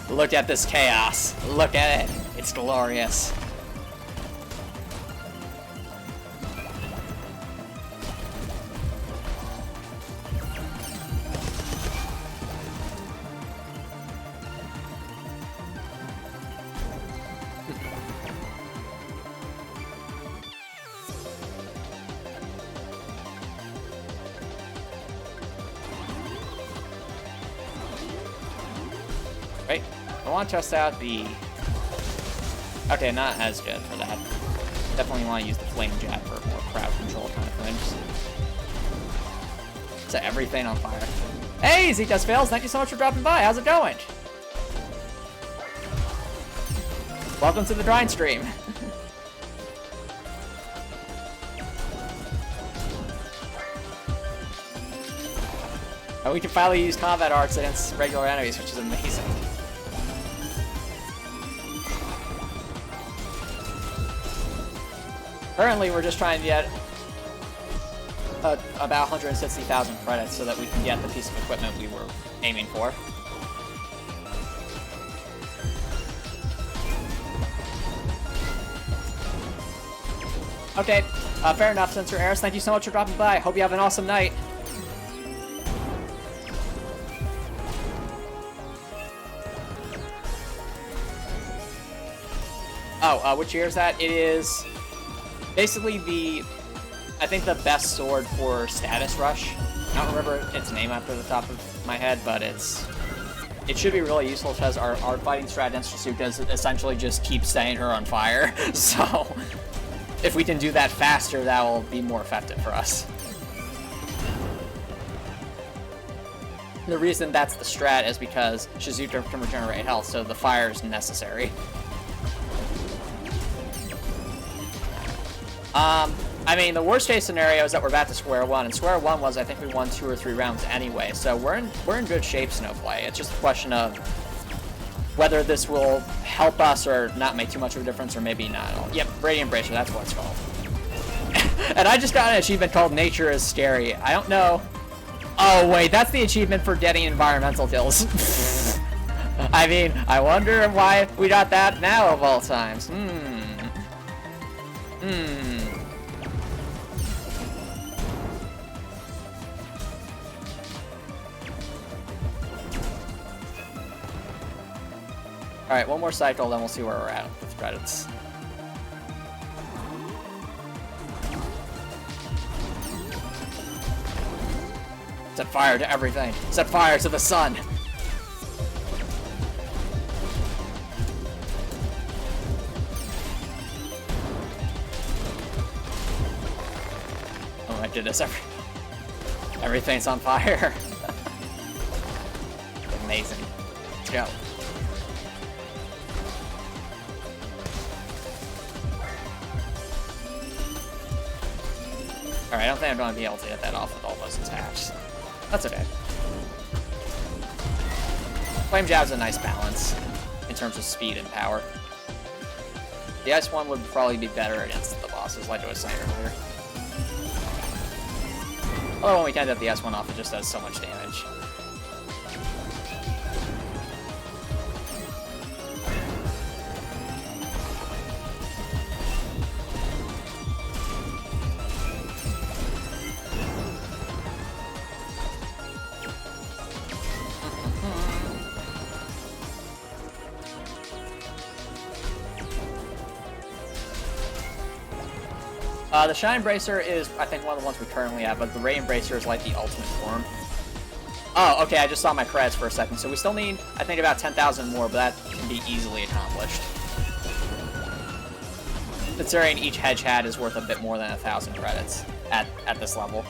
Look at this chaos. Look at it. It's glorious. Right, I want to test out the... Okay, not as good for that. Definitely want to use the flame jab for more crowd control kind of things. Set everything on fire. Hey, Zetas Fails, thank you so much for dropping by. How's it going? Welcome to the grind stream. And we can finally use combat arts against regular enemies, which is amazing. Currently, we're just trying to get about 160,000 credits so that we can get the piece of equipment we were aiming for. Okay, fair enough, Sensor Eris. Thank you so much for dropping by. Hope you have an awesome night. Oh, which year is that? It is basically I think the best sword for Status Rush. I don't remember its name after the top of my head, but it should be really useful because our fighting strat against Shizuka essentially just keep setting her on fire. So if we can do that faster, that will be more effective for us. The reason that's the strat is because Shizuka can regenerate health, so the fire is necessary. I mean, the worst case scenario is that we're back to square one, and square one was I think we won 2 or 3 rounds anyway, so we're in good shape, Snowflake. It's just a question of whether this will help us or not make too much of a difference, or maybe not at all. Yep, Radiant Bracer, that's what it's called. And I just got an achievement called Nature is Scary. I don't know. Oh wait, that's the achievement for getting environmental kills. I mean, I wonder why we got that now of all times. Alright, one more cycle, then we'll see where we're at with credits. Set fire to everything. Set fire to the sun. Oh my goodness, everything's on fire. Amazing. Let's go. Alright, I don't think I'm going to be able to get that off with all those attacks. That's okay. Flame Jab's a nice balance in terms of speed and power. The ice one would probably be better against the bosses, like I was saying earlier. Although when we tend to have the S1 off, it just does so much damage. The Shine Bracer is, I think, one of the ones we currently have, but the Radiant Bracer is like the ultimate form. Oh, okay, I just saw my credits for a second, so we still need, I think, about 10,000 more, but that can be easily accomplished. Considering each Hedge hat is worth a bit more than 1,000 credits at this level.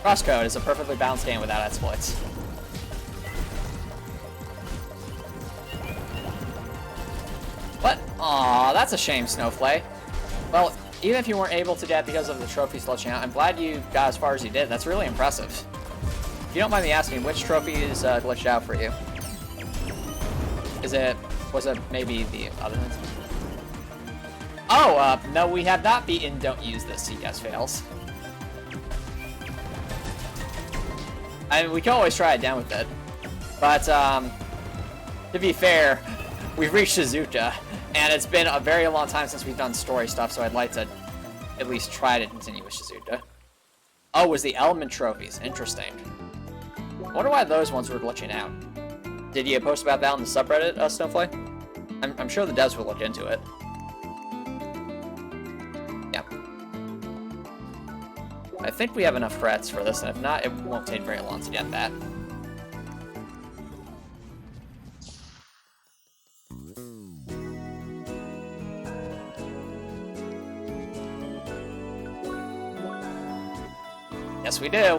CrossCode is a perfectly balanced game without exploits. What? Aw, that's a shame, Snowflake. Well, even if you weren't able to get because of the trophies glitching out, I'm glad you got as far as you did. That's really impressive. If you don't mind me asking, which trophy is glitched out for you? Was it maybe the other ones? Oh, no, we have not beaten Don't Use This, CGS fails. I mean, we can always try it down with it. But, to be fair, we've reached Shizuka, and it's been a very long time since we've done story stuff, so I'd like to at least try to continue with Shizuka. Oh, it was the element trophies. Interesting. I wonder why those ones were glitching out. Did you post about that on the subreddit, Snowflake? I'm sure the devs will look into it. Yeah. I think we have enough frets for this, and if not, it won't take very long to get that. Yes, we do.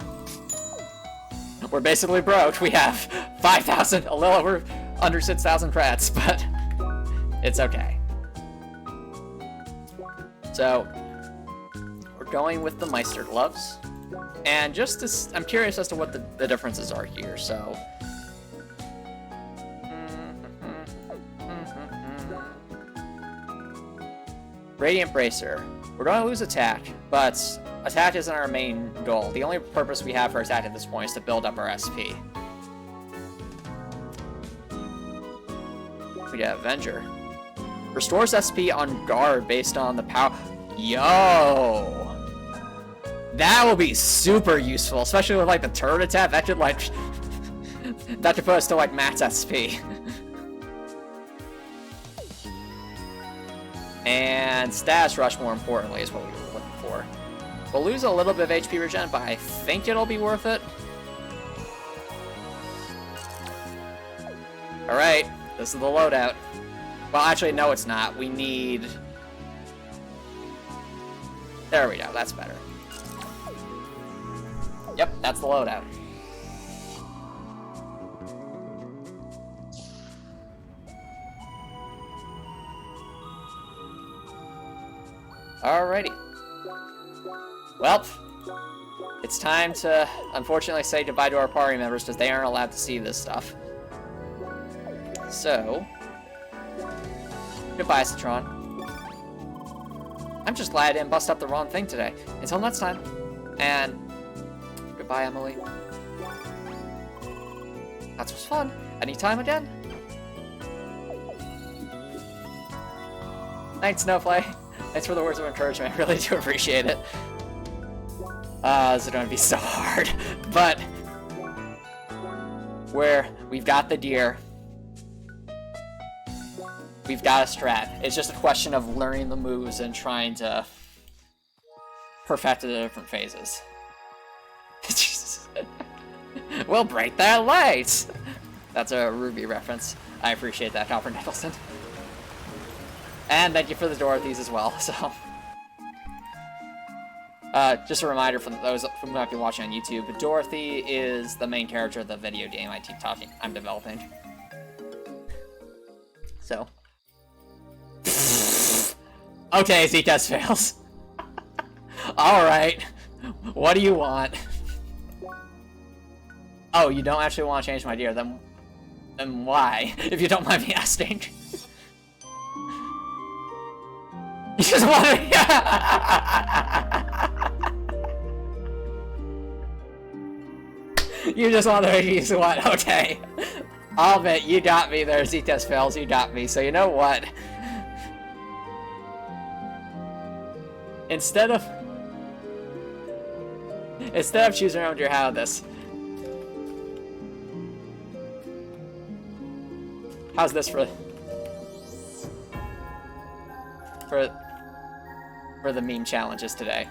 We're basically broke. We have 5,000, a little over under 6,000 frets, but it's okay. So, we're going with the Meister gloves. And just to, I'm curious as to what the differences are here, so. Radiant Bracer. We're going to lose attack, but attack isn't our main goal. The only purpose we have for attack at this point is to build up our SP. We got Avenger. Restores SP on guard based on the power. Yo! That will be super useful, especially with like the turret attack. That could like that could put us to like max SP. And status rush, more importantly, is what we were looking for. We'll lose a little bit of HP regen, but I think it'll be worth it. Alright, this is the loadout. Well, actually, no, it's not. We need... There we go, that's better. Yep, that's the loadout. Alrighty. Well, it's time to, unfortunately, say goodbye to our party members because they aren't allowed to see this stuff. So, goodbye, Citron. I'm just glad I didn't bust up the wrong thing today. Until next time. And goodbye, Emily. That was fun. Anytime again. Thanks, Snowflake. Thanks for the words of encouragement. I really do appreciate it. This is going to be so hard. But we've got the deer. We've got a strat. It's just a question of learning the moves and trying to perfect the different phases. We'll break their legs! That's a Ruby reference. I appreciate that, Copper Nicholson. And thank you for the Dorothys as well, so. Just a reminder for those who might be watching on YouTube, Dorothy is the main character of the video game I'm developing. So. Okay, Zcash fails. Alright. What do you want? Oh, you don't actually want to change my deer, then why? If you don't mind me asking. You just want to... You just want to use what? Okay. I'll admit, you got me there, Z-Test fails, you got me. So you know what? Instead of choosing around your how this. How's this for the meme challenges today?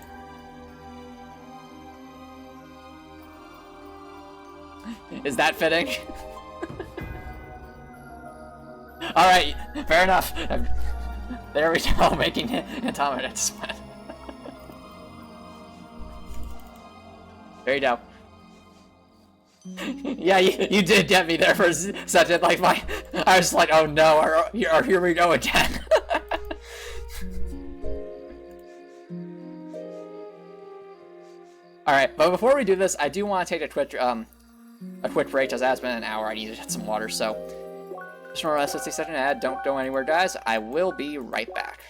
Is that fitting? Alright, fair enough. There we go, making Antomicx win. There you go. Yeah, you did get me there for a second. Like I was like, oh no, or here we go again. All right, but before we do this, I do want to take a quick break. As it has been an hour, I need to get some water. So, just remember, that's 60-second ad. Don't go anywhere, guys. I will be right back.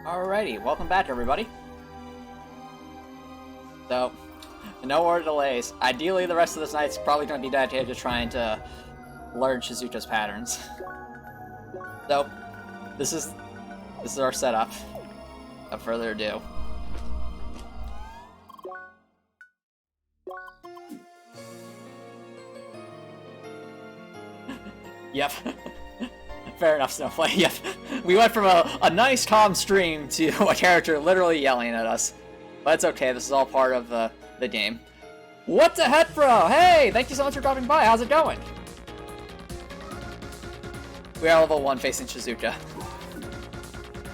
Alrighty, welcome back, everybody. So, no more delays. Ideally, the rest of this night's probably going to be dedicated to trying to learn Shizuka's patterns. So, this is our setup. Without further ado. Yep. Fair enough, Snowflake. Yep. We went from a nice calm stream to a character literally yelling at us. But it's okay, this is all part of the game. What the heck, bro? Hey, thank you so much for dropping by. How's it going? We are level 1 facing Shizuka.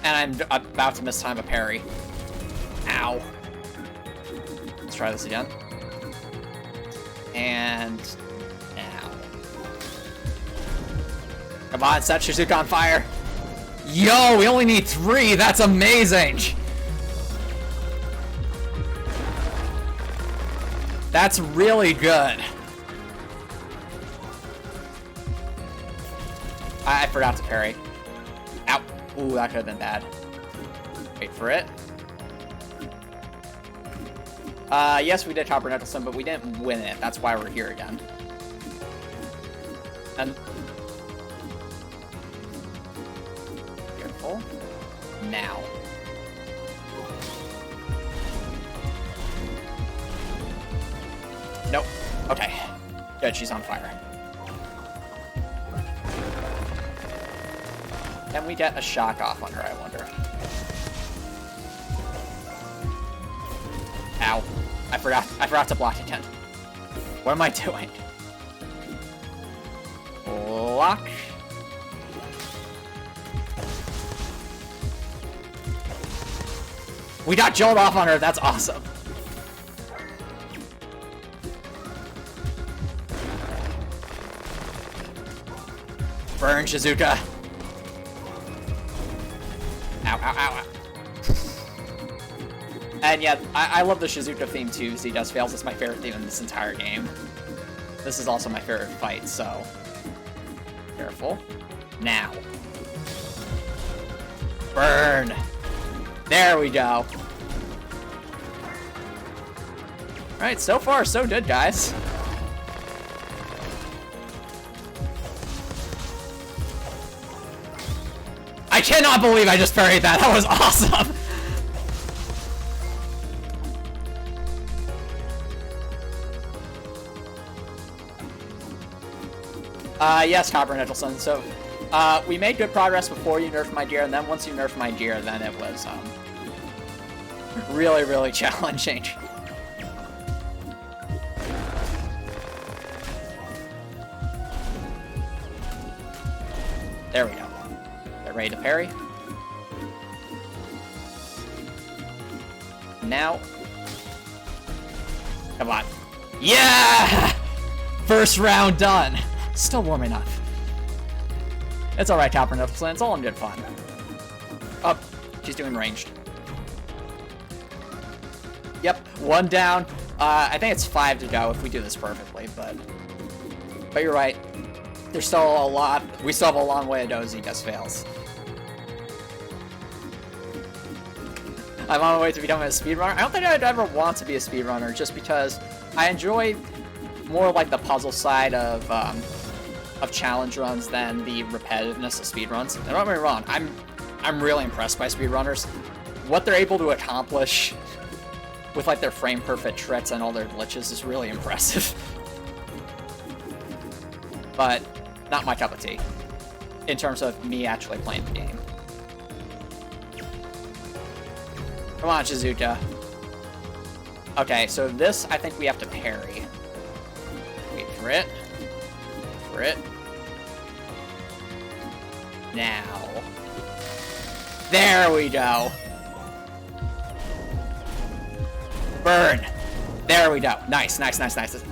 And I'm about to mistime a parry. Ow. Let's try this again. And... ow. Come on, set Shizuka on fire. Yo, we only need 3. That's amazing. That's really good. I forgot to parry. Ow. Ooh, that could have been bad. Wait for it. Yes, we did Copper Nicholson, but we didn't win it. That's why we're here again. And... careful. Now. Nope. Okay. Good, she's on fire. Can we get a shock off on her, I wonder? Ow. I forgot to block again. What am I doing? Block. We got jolt off on her, that's awesome. Burn, Shizuka. Ow, ow, ow, ow. And yeah, I love the Shizuka theme too. Z Just Fails. It's my favorite theme in this entire game. This is also my favorite fight, so... careful. Now. Burn! There we go. Alright, so far so good, guys. I cannot believe I just parried that. That was awesome. Yes, Copper Nicholson. So, we made good progress before you nerfed my gear, and then once you nerfed my gear, then it was, really, really challenging. There we go. Get ready to parry. Now. Come on. Yeah! First round done. Still warming up. It's alright, Topper Niffleson. It's all in good fun. Oh, she's doing ranged. Yep, 1 down. I think it's 5 to go if we do this perfectly, but you're right. There's still a lot. We still have a long way to go as he just fails. I'm on my way to becoming a speedrunner. I don't think I'd ever want to be a speedrunner just because I enjoy more like the puzzle side of challenge runs than the repetitiveness of speedruns. And don't get me wrong, I'm really impressed by speedrunners. What they're able to accomplish with like their frame perfect tricks and all their glitches is really impressive. But not my cup of tea in terms of me actually playing the game. Come on, Shizuka. Okay, so this I think we have to parry. Wait for it. Wait for it. Now. There we go. Burn. There we go. Nice, nice, nice, nice.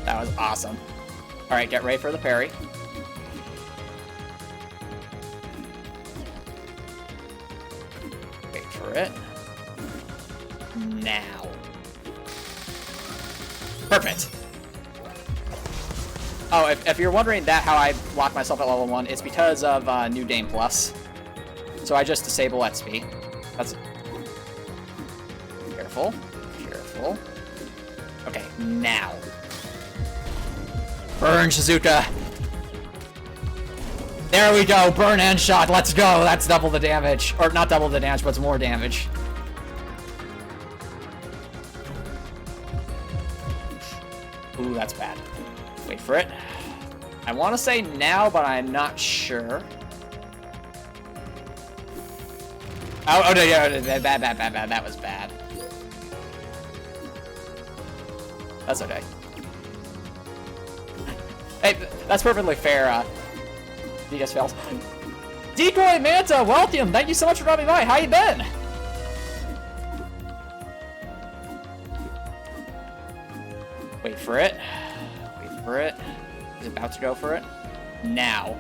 That was awesome. All right, get ready for the parry. Wait for it. Now. Perfect. Oh, if you're wondering how I locked myself at level 1, it's because of New Game Plus. So I just disable XP. That's... Careful. Careful. Okay, now. Burn, Shizuka. There we go. Burn and shot. Let's go. That's double the damage. Or not double the damage, but it's more damage. Ooh, that's bad. Wait for it. I want to say now, but I'm not sure. Oh no, yeah, bad. That was bad. That's okay. Hey, that's perfectly fair. He just fails. Decoy Manta, welcome! Thank you so much for dropping by. How you been? Wait for it. Wait for it. He's about to go for it. Now.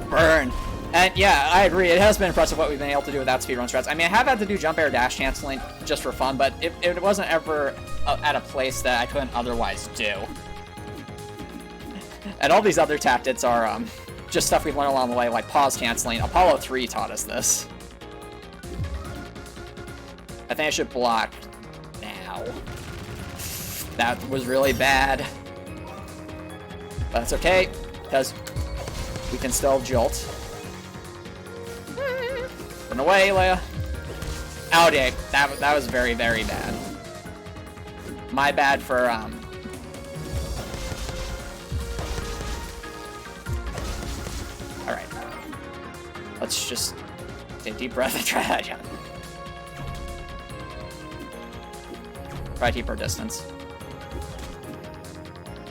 Burn. And yeah, I agree. It has been impressive what we've been able to do without speedrun strats. I mean, I have had to do jump air dash canceling just for fun, but it wasn't ever at a place that I couldn't otherwise do. And all these other tactics are just stuff we've learned along the way, like pause canceling. Apollo 3 taught us this. I think I should block now. That was really bad. But that's okay, because we can still jolt. Run away, Leia. Oh, yeah, that was very, very bad. My bad for, Alright. Let's just take a deep breath and try that again. Try to keep our distance.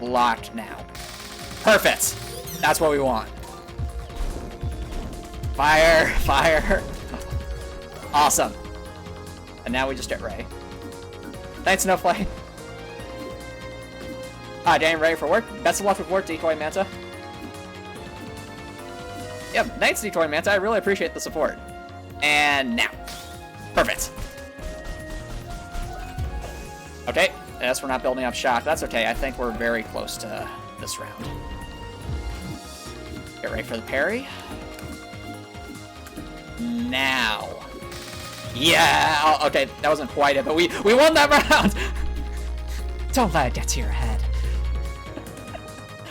Locked now. Perfect! That's what we want. Fire! Fire! Awesome. And now we just get Ray. Thanks, Snowflake. Ah, getting ready for work. Best of luck with work, Decoy Manta. Yep, thanks, Decoy Manta. I really appreciate the support. And now. Perfect. Okay, I guess we're not building up shock. That's okay. I think we're very close to this round. Get ready for the parry. Now. Yeah! Oh, okay, that wasn't quite it, but we won that round! Don't let it get to your head.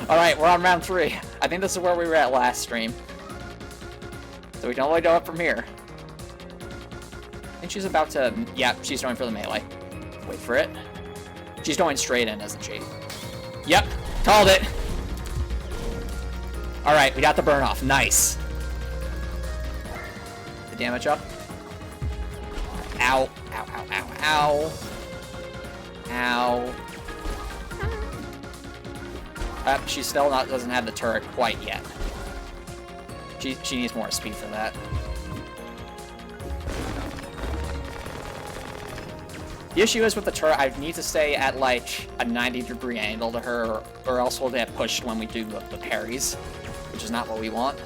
Alright, we're on round 3. I think this is where we were at last stream. So we can only go up from here. I think she's about to... Yeah, she's going for the melee. Wait for it. She's going straight in, isn't she? Yep, called it! Alright, we got the burn off. Nice. The damage up. Ow. Ow, ow, ow, ow. Ow. She still doesn't have the turret quite yet. She needs more speed for that. The issue is with the turret, I need to stay at like a 90-degree angle to her, or else we'll get pushed when we do the parries, which is not what we want.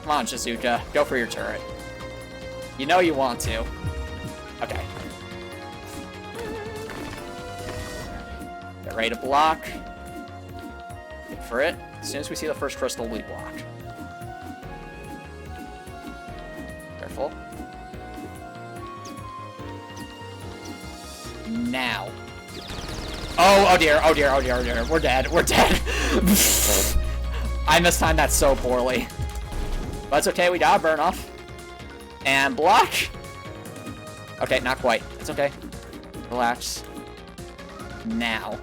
Come on, Shizuka, go for your turret. You know you want to. Okay. Get ready to block. Wait for it. As soon as we see the first crystal, we block. Careful. Now. Oh dear, oh dear, oh dear, oh dear. We're dead, we're dead. I mistimed that so poorly. But it's okay, we got a burn off. And block. Okay, not quite. It's okay. Relax. Now.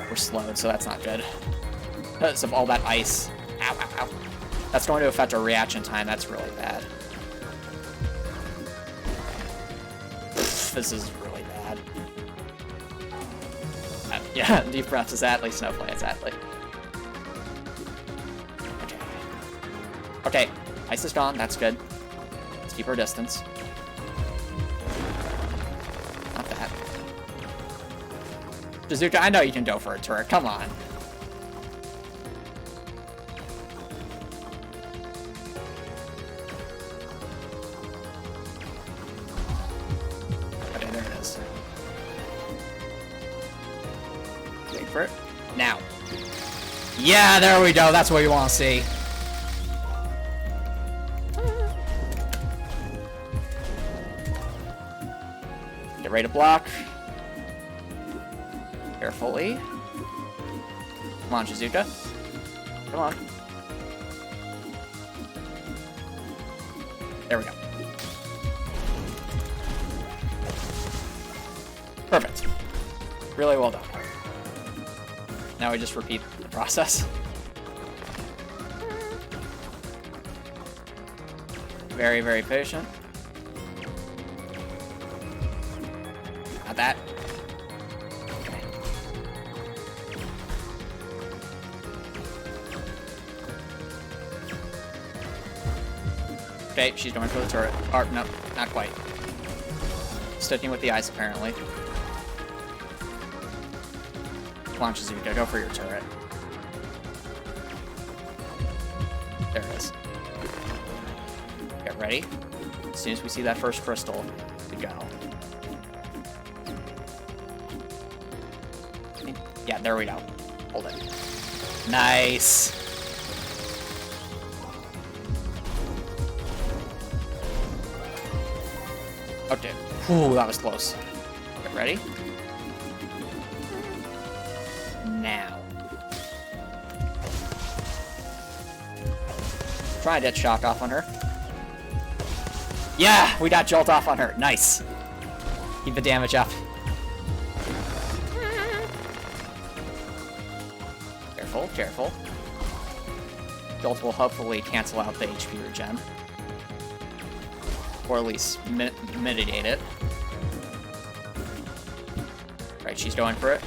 We're slowed, so that's not good. Because of all that ice. Ow, ow, ow. That's going to affect our reaction time. That's really bad. This is really bad. Yeah, deep breaths is Atlee, Snowflake is Atlee. Okay. Okay, ice is gone. That's good. Let's keep our distance. Not that. Shizuka, I know you can go for a turret. Come on. Okay, there it is. Wait for it. Now. Yeah, there we go. That's what you want to see. Get ready to block. Carefully. Come on, Shizuka. Come on. There we go. Perfect. Really well done. Now we just repeat the process. Very, very patient. Not that. Okay, she's going for the turret. Or, no, not quite. Sticking with the ice, apparently. Come on, Shizuka, go for your turret. There it is. Get ready. As soon as we see that first crystal, we go. Yeah, there we go. Hold it. Nice! Okay. Ooh, that was close. Get ready. Now. Try to get shock off on her. Yeah, we got jolt off on her. Nice. Keep the damage up. Careful, careful. Jolt will hopefully cancel out the HP regen. Or at least mitigate it. Right, she's going for it.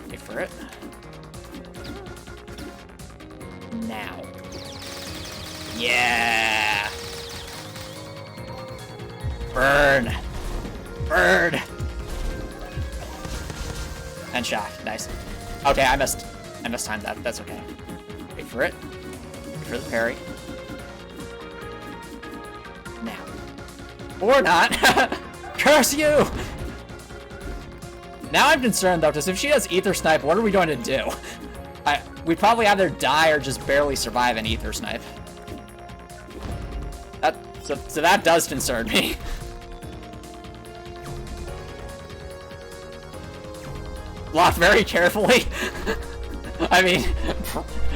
Wait for it. Now. Yeah! Burn! Burn! And shock. Nice. Okay, I missed time that. That's okay. Wait for it. Wait for the parry. Now. Or not! Curse you! Now I'm concerned though, because if she has Ether Snipe, what are we going to do? We'd probably either die or just barely survive an Ether Snipe. So that does concern me. Block very carefully. I mean,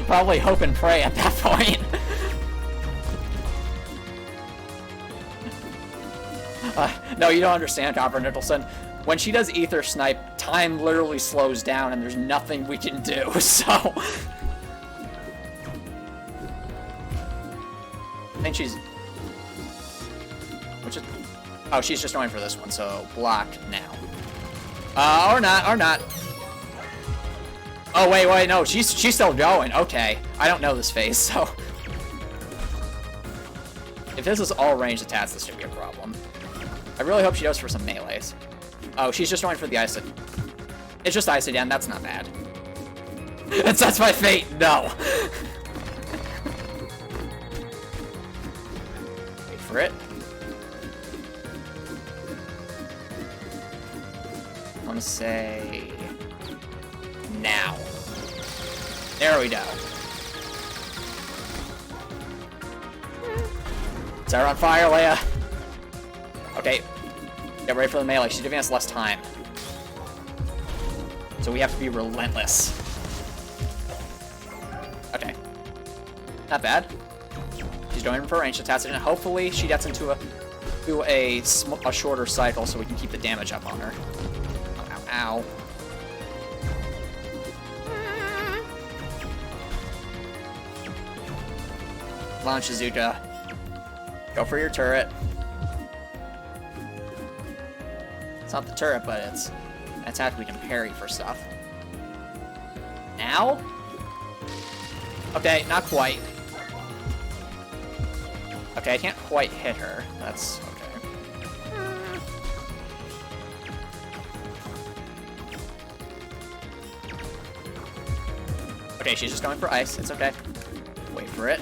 probably hope and pray at that point. No, you don't understand, Copper Nicholson. When she does Ether Snipe, time literally slows down and there's nothing we can do, so... I think she's... Oh, she's just going for this one, so block now. Or not. Oh, wait, no, she's still going. Okay, I don't know this phase, so... If this is all ranged attacks, this should be a problem. I really hope she goes for some melees. Oh, she's just going for the ice. It's just ice again, that's not bad. That's my fate, no! Wait for it. I want to say... now. There we go. Set her on fire, Leia. Okay. Get ready for the melee. She's giving us less time. So we have to be relentless. Okay. Not bad. She's going for range attacks, and hopefully she gets into a shorter cycle so we can keep the damage up on her. Ow. Come on, Shizuka. Go for your turret. It's not the turret, but it's an attack we can parry for stuff. Now? Okay, not quite. Okay, I can't quite hit her. That's okay. Okay, she's just going for ice. It's okay. Wait for it.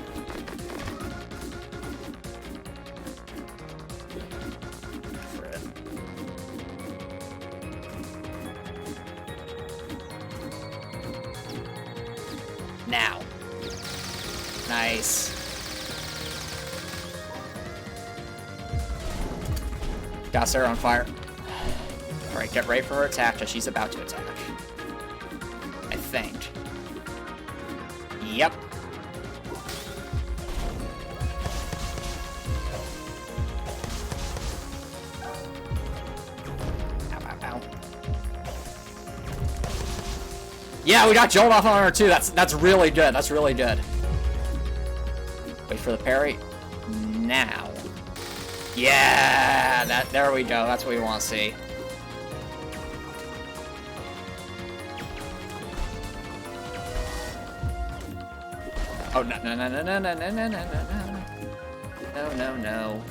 Now. Nice. Got her on fire. Alright, get ready for her attack, because she's about to attack. I think. Yep. Ow. Yeah, we got Jolt off on her too. That's really good. That's really good. Wait for the parry. Now. Yeah, there we go. That's what we want to see. Oh no. No.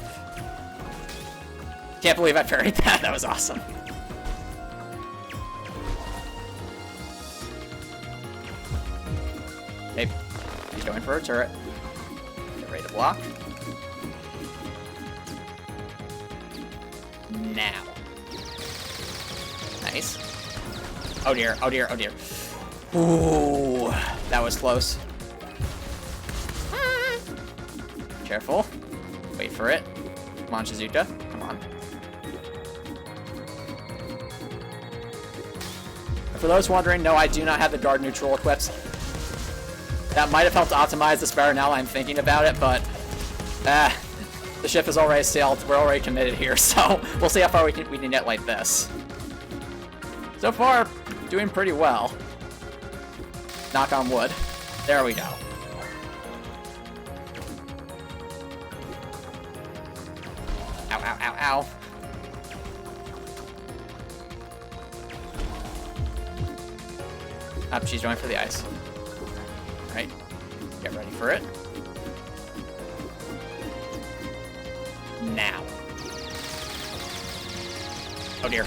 Can't believe I parried that. That was awesome. Okay, he's going for a turret. Get ready to block. Now. Nice. Oh dear. Ooh, that was close. Careful. Wait for it. Come on, Shizuka. Come on. And for those wondering, no, I do not have the guard neutral equipped. That might have helped optimize this better now that I'm thinking about it, but the ship has already sailed. We're already committed here, so we'll see how far we can get like this. So far, doing pretty well. Knock on wood. There we go. Ow. Up, she's going for the ice. Right. Get ready for it. Now. Oh dear.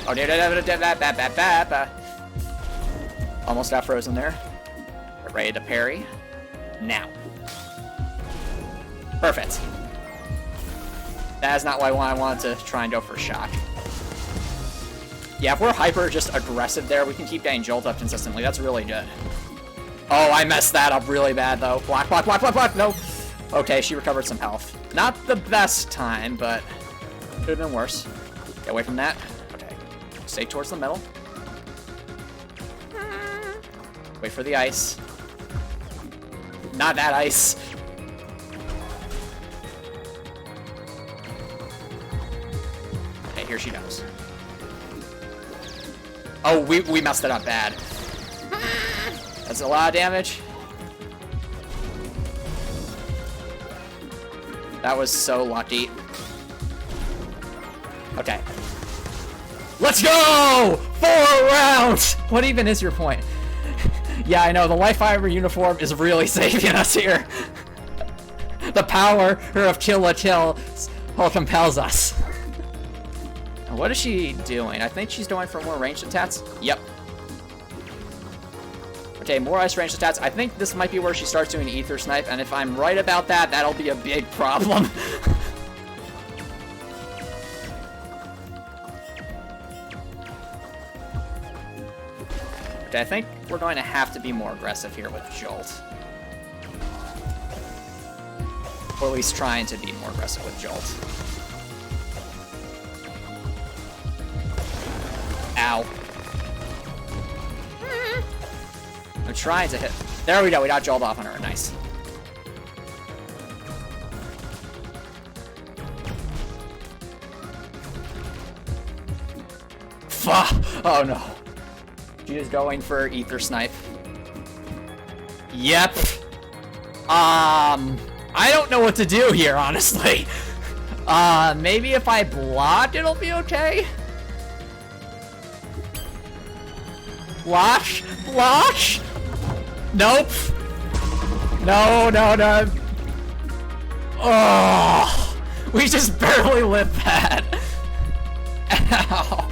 Almost got frozen there. Get ready to parry. Now. Perfect. That is not what I wanted to try and go for a shock. Yeah, if we're hyper just aggressive there, we can keep getting jolt up consistently. That's really good. Oh, I messed that up really bad, though. Block. No. Okay, she recovered some health. Not the best time, but could have been worse. Get away from that. Okay. Stay towards the middle. Wait for the ice. Not that ice. Okay, here she goes. Oh, we messed it up bad. That's a lot of damage. That was so lucky. Okay. Let's go! 4 rounds! What even is your point? Yeah, I know, the life fiber uniform is really saving us here. The power of Kill la Kill compels us. What is she doing? I think she's going for more ranged attacks. Yep. Okay, more ice ranged attacks. I think this might be where she starts doing Ether Snipe, and if I'm right about that, that'll be a big problem. Okay, I think we're going to have to be more aggressive here with Jolt. Or at least trying to be more aggressive with Jolt. Ow. I'm trying to hit. There we go, we got Jolt off on her. Nice. Fuck! Oh no. She is going for Ether Snipe. Yep. I don't know what to do here, honestly. Maybe if I block, it'll be okay? Block? Block? Nope. No, no, no. Oh, we just barely lived that. Ow.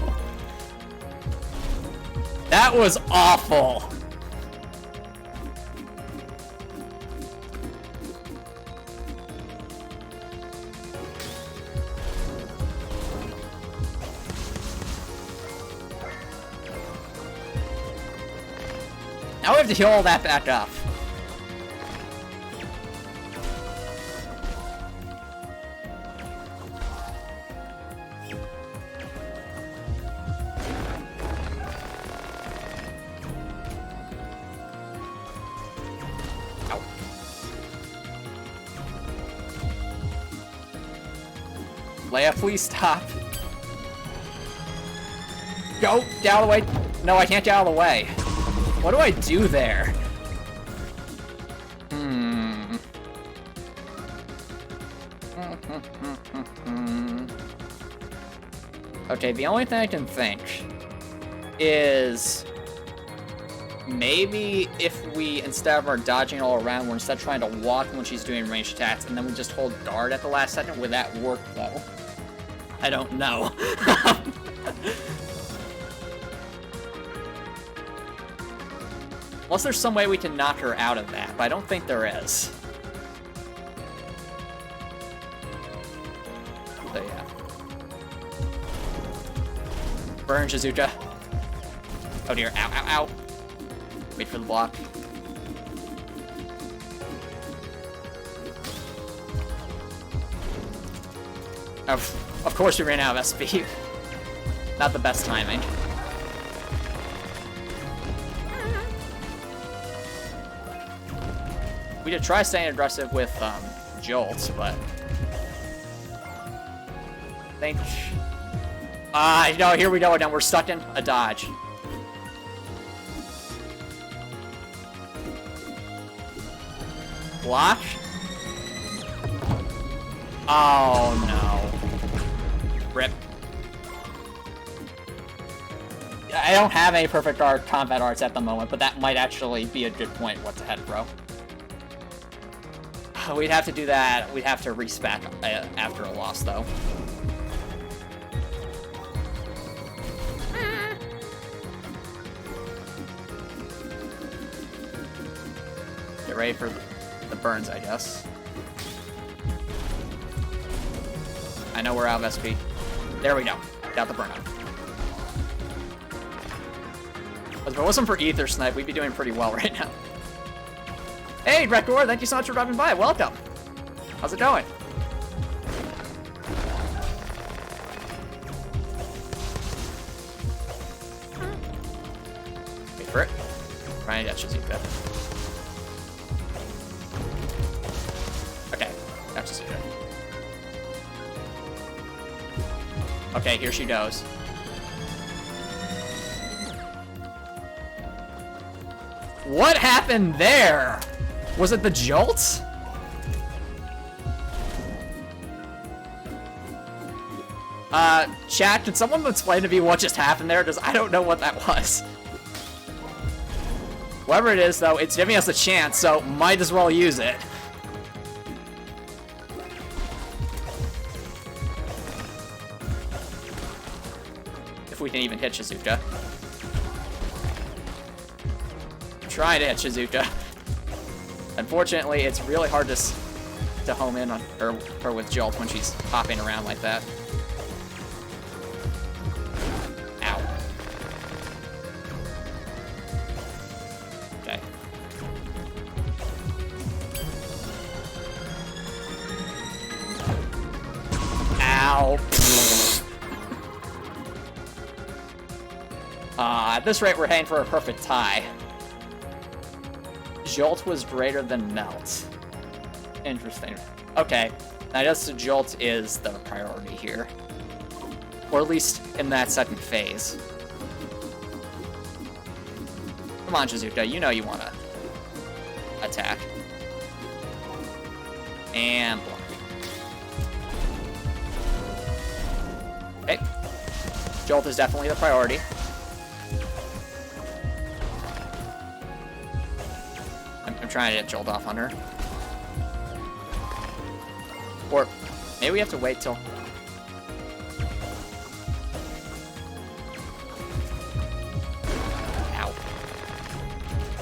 That was awful. Now we have to heal all that back up. Ow. Leia, please stop. Go! Get out of the way! No, I can't get out of the way. What do I do there? Okay, the only thing I can think is maybe if we, instead of her dodging all around, we're instead trying to walk when she's doing ranged attacks, and then we just hold guard at the last second. Would that work, though? I don't know. Unless there's some way we can knock her out of that, but I don't think there is. So yeah. Burn, Shizuka. Oh dear, ow, ow, ow. Wait for the block. Of course we ran out of SP. Not the best timing. We did try staying aggressive with Jolt, but I think no, here we go again. We're stuck in a dodge. Block. Oh no. Rip. I don't have any perfect combat arts at the moment, but that might actually be a good point. What's ahead, bro? We'd have to do that. We'd have to respec after a loss, though. Get ready for the burns, I guess. I know we're out of SP. There we go. Got the burnout. If it wasn't for Ether Snipe, we'd be doing pretty well right now. Hey, Rektor, thank you so much for dropping by. Welcome. How's it going? Wait for it. Trying to get Shizuka. Okay, that's Shizuka. Okay, here she goes. What happened there? Was it the Jolt? Chat, can someone explain to me what just happened there? Because I don't know what that was. Whatever it is, though, it's giving us a chance, so might as well use it. If we can even hit Shizuka. Try to hit Shizuka. Unfortunately, it's really hard to home in on her with Jolt when she's hopping around like that. Ow. Okay. Ow. At this rate, we're heading for a perfect tie. Jolt was greater than Melt. Interesting. Okay, I guess Jolt is the priority here. Or at least in that second phase. Come on, Shizuka, you know you want to attack. And block. Okay. Jolt is definitely the priority. I'm trying to get Jolt off on her. Or maybe we have to wait till... Ow.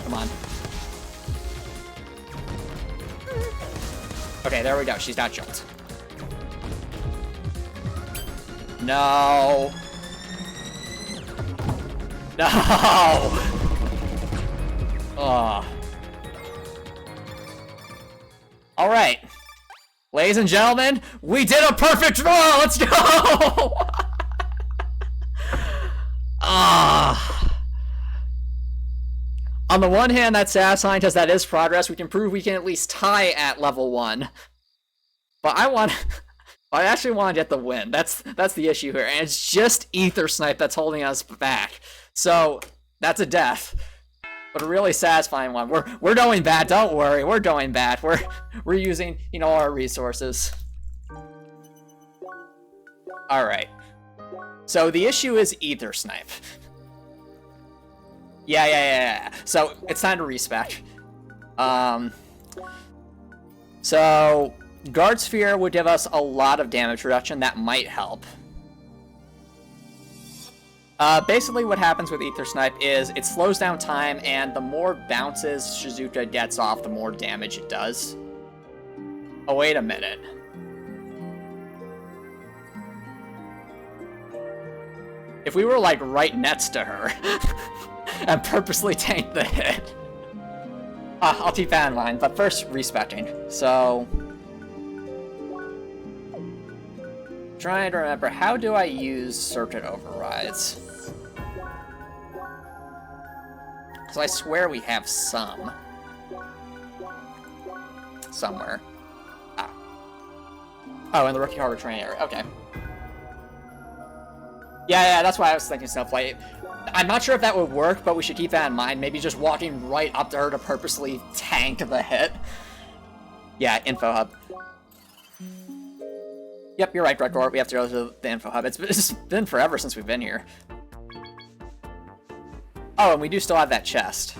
Come on. Okay, there we go. She's not Jolt. No. No! Ugh. Alright. Ladies and gentlemen, we did a perfect draw! Let's go! On the one hand, that's satisfying because that is progress. We can prove we can at least tie at level 1. But I actually want to get the win. That's the issue here. And it's just Ether Snipe that's holding us back. So, that's a death. But a really satisfying one. We're going bad, don't worry. We're going bad. We're using, our resources. Alright. So the issue is Ether Snipe. Yeah. So it's time to respec. So Guard Sphere would give us a lot of damage reduction. That might help. Basically what happens with Ether Snipe is it slows down time, and the more bounces Shizuka gets off, the more damage it does. Oh, wait a minute. If we were, like, right next to her and purposely tanked the hit. I'll keep that in mind, but first, respecting. So... trying to remember, how do I use circuit overrides? So I swear we have some. Somewhere. Ah. Oh, in the Rookie Harbor training area. Okay. Yeah, that's why I was thinking stuff like... I'm not sure if that would work, but we should keep that in mind. Maybe just walking right up to her to purposely tank the hit. Yeah, Info Hub. Yep, you're right, Gregor. We have to go to the Info Hub. It's been forever since we've been here. Oh, and we do still have that chest.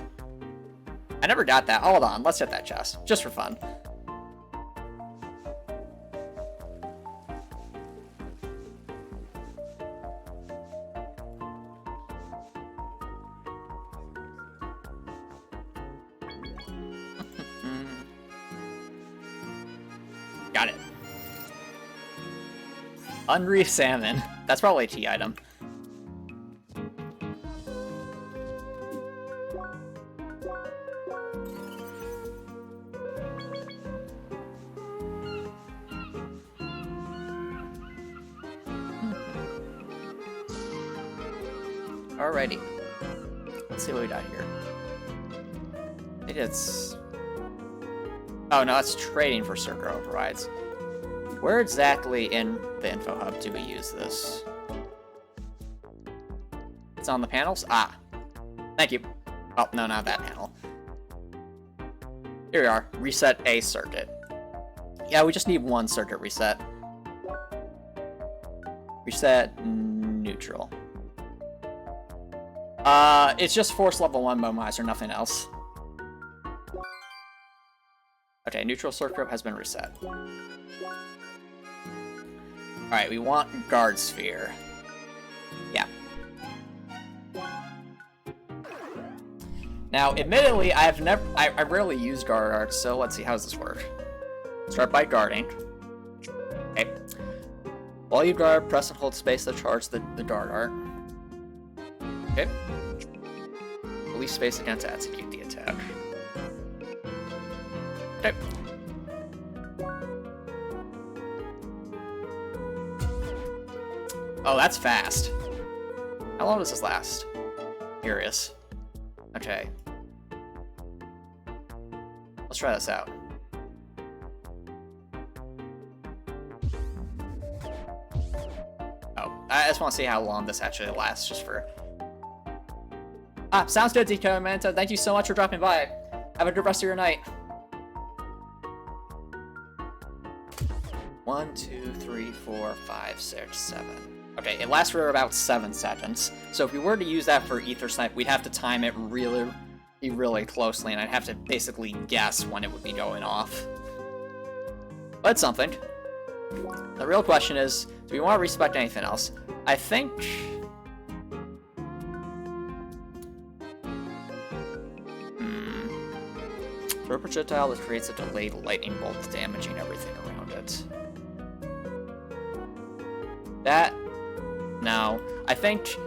I never got that. Hold on, let's hit that chest. Just for fun. Got it. Unreef salmon. That's probably a tea item. Alrighty. Let's see what we got here. I think it's... oh, no, it's trading for circuit overrides. Where exactly in the Info Hub do we use this? It's on the panels? Ah. Thank you. Oh, no, not that panel. Here we are. Reset a circuit. Yeah, we just need one circuit reset. Reset neutral. It's just force level 1 Bowmiser, nothing else. Okay, neutral sword grip has been reset. Alright, we want guard sphere. Yeah. Now, admittedly, I rarely use guard arts, so let's see, how does this work? Start by guarding. Okay. While you guard, press and hold space to charge the guard art. Okay. Release space again to execute the attack. Okay. Oh, that's fast. How long does this last? Curious. Okay. Let's try this out. Oh, I just want to see how long this actually lasts, just for... sounds good, Zico Manta. Thank you so much for dropping by. Have a good rest of your night. 1, 2, 3, 4, 5, 6, 7. Okay, it lasts for about 7 seconds. So if we were to use that for Ether Snipe, we'd have to time it really closely, and I'd have to basically guess when it would be going off. But it's something. The real question is, do we want to respect anything else? I think... Throw a projectile that creates a delayed lightning bolt, damaging everything around it. That... No. I think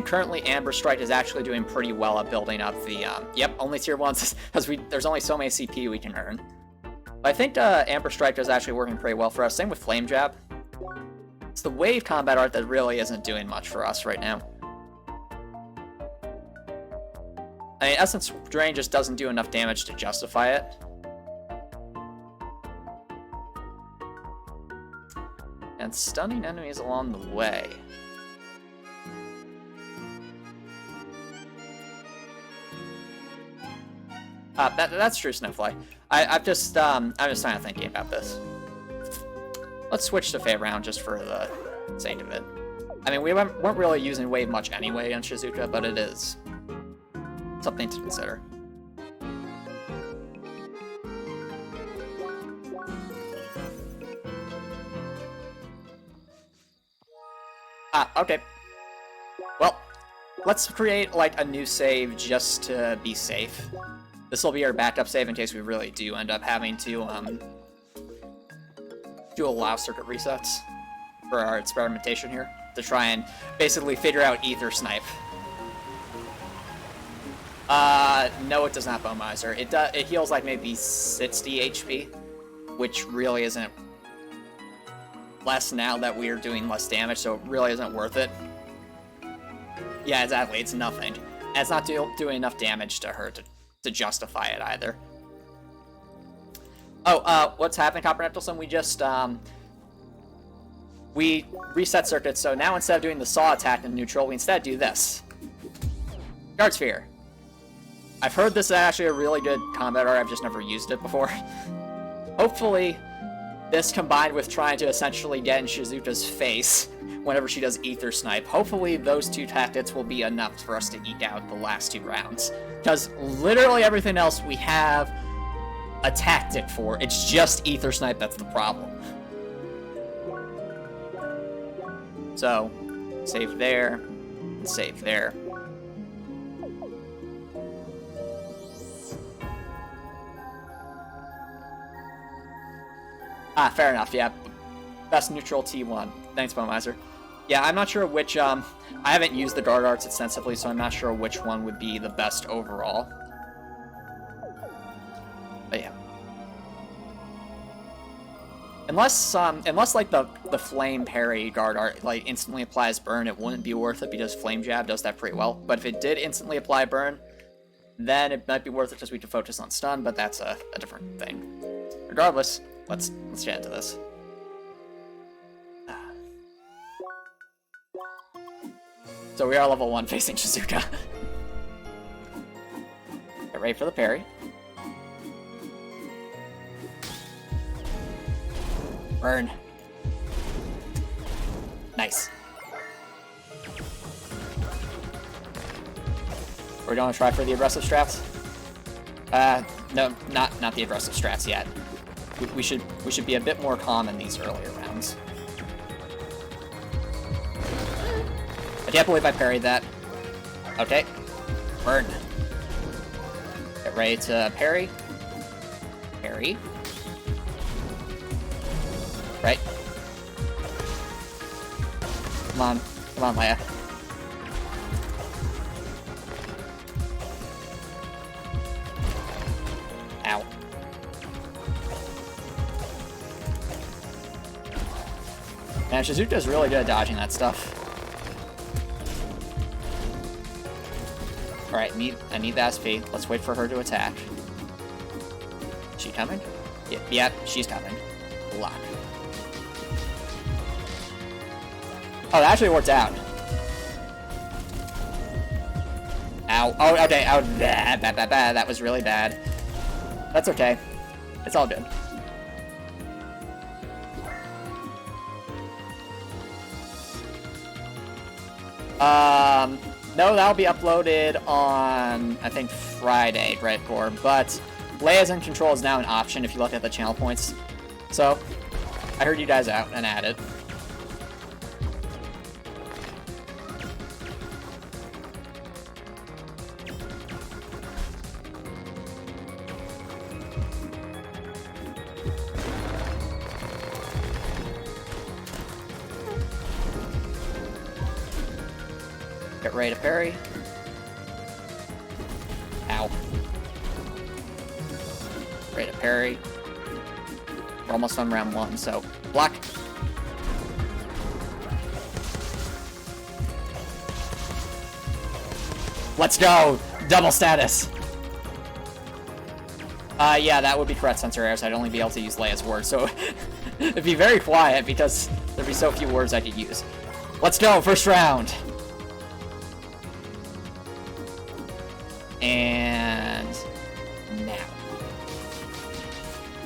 currently Amber Strike is actually doing pretty well at building up the, Yep, only tier 1s, because there's only so many CP we can earn. But I think Amber Strike is actually working pretty well for us. Same with Flame Jab. It's the wave combat art that really isn't doing much for us right now. I mean, Essence Drain just doesn't do enough damage to justify it. And stunning enemies along the way. That's true, Snowfly. I'm just kind of thinking about this. Let's switch to Fey Round just for the sake of it. I mean, we weren't really using Wave much anyway on Shizuka, but it is something to consider. Okay. Well, let's create, like, a new save just to be safe. This will be our backup save in case we really do end up having to, do allow circuit resets for our experimentation here, to try and basically figure out Ether Snipe. No, it does not Bowmiser. It heals like maybe 60 HP, which really isn't less now that we are doing less damage, so it really isn't worth it. Yeah, exactly, it's nothing. And it's not doing enough damage to her to justify it either. Oh, what's happening, Copper We just, we reset circuits, so now instead of doing the saw attack in neutral, we instead do this. Guard Sphere. I've heard this is actually a really good combat art, I've just never used it before. Hopefully, this combined with trying to essentially get in Shizuka's face whenever she does Ether Snipe, hopefully those two tactics will be enough for us to eke out the last 2 rounds. Because literally everything else we have a tactic for, it's just Ether Snipe that's the problem. So, save there, and save there. Fair enough, yeah. Best neutral T1. Thanks, Bowmiser. Yeah, I'm not sure which, I haven't used the guard arts extensively, so I'm not sure which one would be the best overall. But yeah. Unless like the flame parry guard art, like, instantly applies burn, it wouldn't be worth it because Flame Jab does that pretty well. But if it did instantly apply burn, then it might be worth it because we can focus on stun, but that's a different thing. Regardless, let's get into this. So we are level 1 facing Shizuka. Get ready for the parry. Burn. Nice. We're going to try for the aggressive strats. No, not the aggressive strats yet. We should be a bit more calm in these earlier rounds. I can't believe I parried that. Okay. Burn. Get ready to parry. Parry. Right. Come on. Come on, Leia. Ow. Man, Shizuka's really good at dodging that stuff. Alright, I need the SP. Let's wait for her to attack. Is she coming? Yep, she's coming. Block. Oh, that actually worked out. Ow. Oh, okay. Oh, bad. That was really bad. That's okay. It's all good. No, that'll be uploaded on, I think, Friday, right, Core? But Leia's in control is now an option if you look at the channel points. So, I heard you guys out and added. Get ready to parry. Ow. Ready to parry. We're almost on round 1, so block. Let's go! Double status! Yeah, that would be correct censor errors. I'd only be able to use Leia's words, so it'd be very quiet because there'd be so few words I could use. Let's go, first round! And now.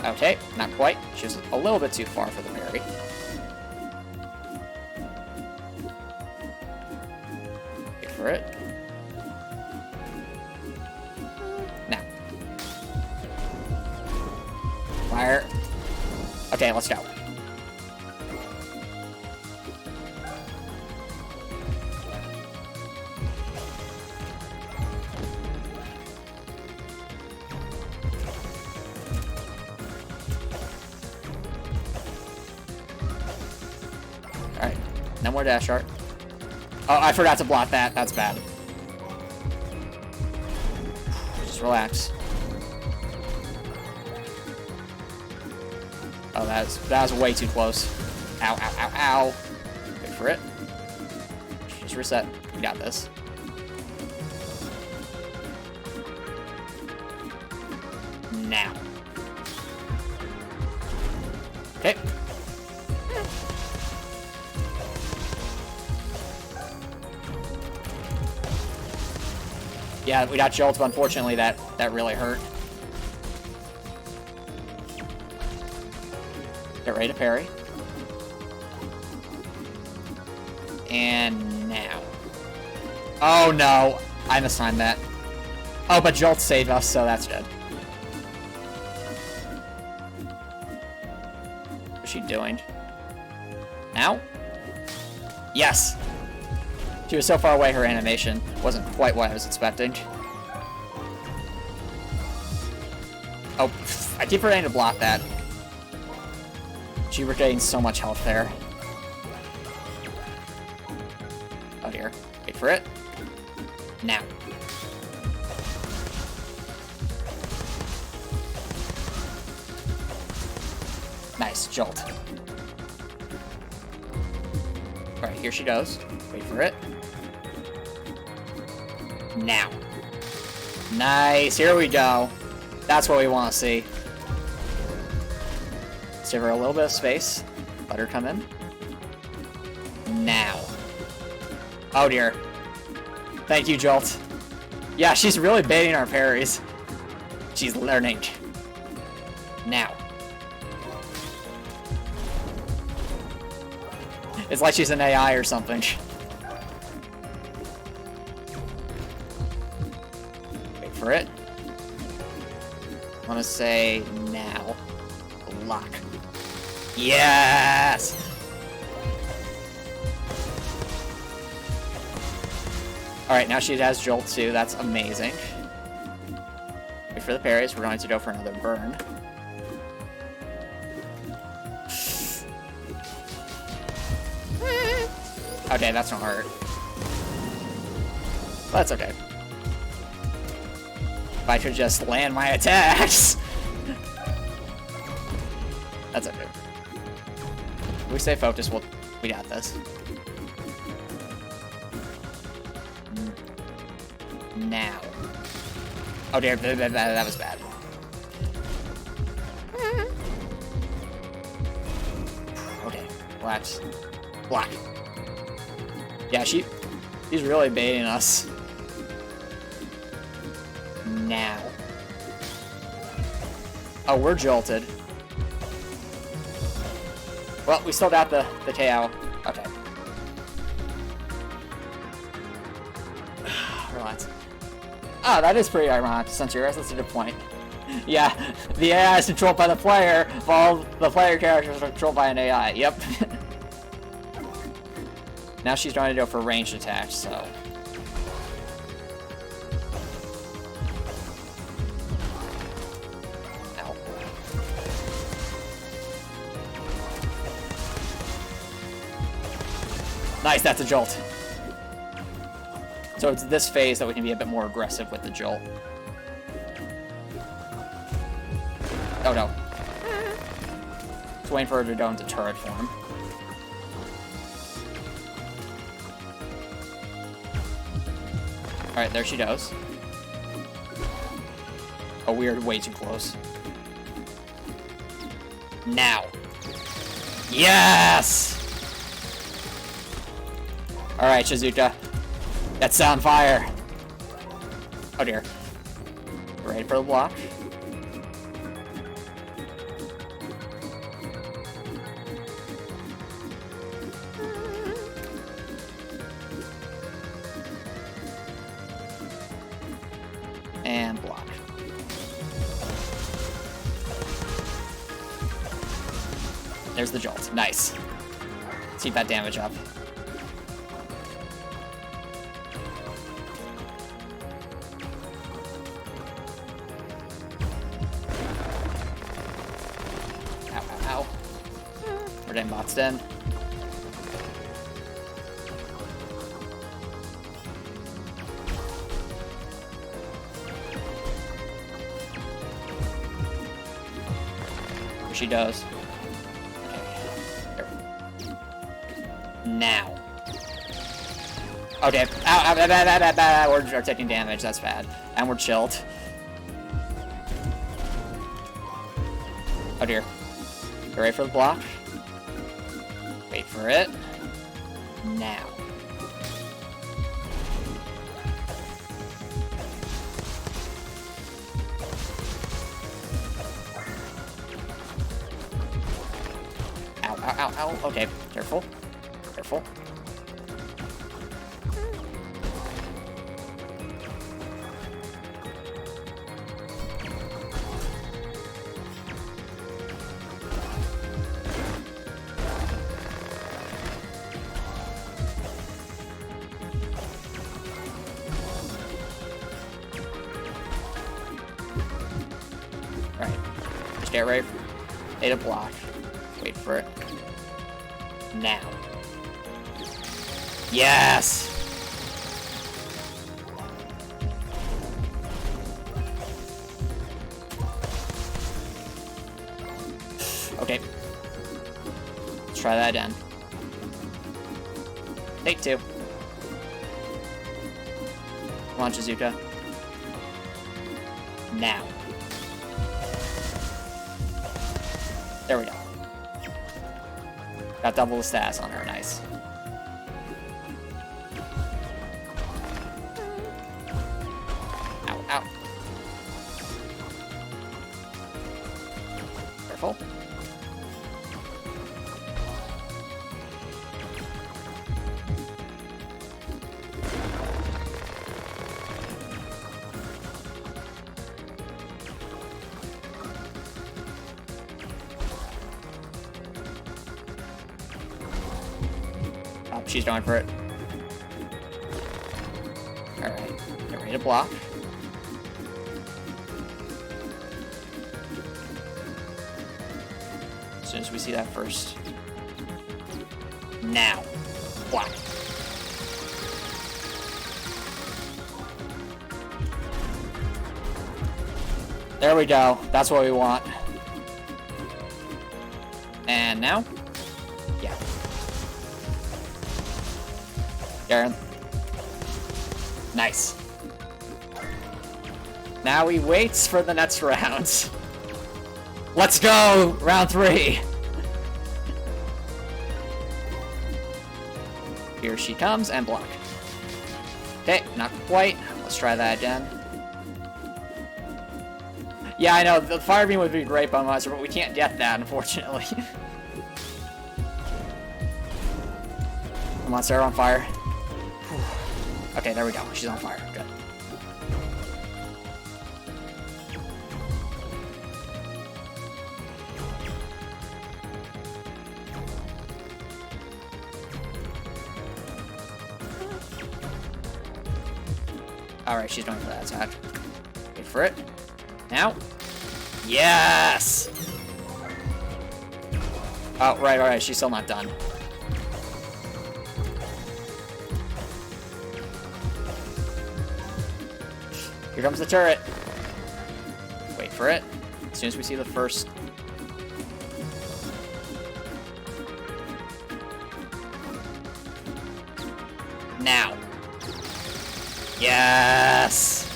Okay, not quite. She was a little bit too far for the parry. Wait for it. Now. Fire. Okay, let's go. Alright, no more dash art. Oh, I forgot to block that. That's bad. Just relax. Oh, that was way too close. Ow, ow, ow, ow. Wait for it. Just reset. We got this. Now. Okay. Yeah, we got jolted, but unfortunately that really hurt. Get ready to parry. And now. Oh no, I mistimed that. Oh, but Jolt saved us, so that's good. What's she doing? Now? Yes! She was so far away, her animation wasn't quite what I was expecting. Oh, I keep forgetting to block that. She regained so much health there. Oh dear. Wait for it. Now. Nice, jolt. Alright, here she goes. Wait for it. Now. Nice, here we go. That's what we want to see. Let's give her a little bit of space. Let her come in. Now. Oh dear. Thank you, Jolt. Yeah, she's really baiting our parries. She's learning. Now. It's like she's an AI or something. for it. I want to say now. Block. Yes! Alright, now she has Jolt too. That's amazing. Wait for the parries. We're going to go for another burn. Okay, that's not hurt. That's okay. If I could just land my attacks! That's okay. If we stay focused, we got this. Now. Oh dear, that was bad. Okay, relax. Block. Yeah, she's really baiting us. Now. Oh, we're jolted. Well, we still got the KO. Okay. Relax. Oh, that is pretty ironic, since yours. That's a good point. Yeah, the AI is controlled by the player, while the player characters are controlled by an AI. Yep. Now she's trying to go for ranged attacks, so... Ow. Nice, that's a jolt. So it's this phase that we can be a bit more aggressive with the jolt. Oh no. Just waiting for her to go into turret form. Alright, there she goes. Oh, we are way too close. Now. Yes! Alright, Shizuka. That's on fire. Oh dear. Ready for the block. And block. There's the jolt. Nice. Let's keep that damage up. We're getting boxed in. Here she does. Okay. Now. Okay. Ow, we're taking damage. That's bad. And we're chilled. Oh dear. You ready for the block? Wait for it. Now. Ow, ow, ow, ow. Okay, careful. Careful. Alright. Just get ready for a block. Wait for it. Now. Yes! Okay. Let's try that again. Take two. Come on, Shizuka. Now. There we go. Got double the stats on her, nice. Ow, ow. Careful. she's going for it. Alright, get ready to block. As soon as we see that first. Now. Block. There we go. That's what we want. And now? Yeah. Garen. Nice. Now he waits for the next round. Let's go! Round 3! Here she comes, and block. Okay, not quite. Let's try that again. Yeah, I know, the fire beam would be great, Bumweiser, but we can't get that, unfortunately. Come on, Sarah, on fire. Okay, there we go. She's on fire. Good. Alright, she's going for that attack. Wait for it. Now. Yes! Oh, right, she's still not done. Here comes the turret. Wait for it. As soon as we see the first. Now. Yes!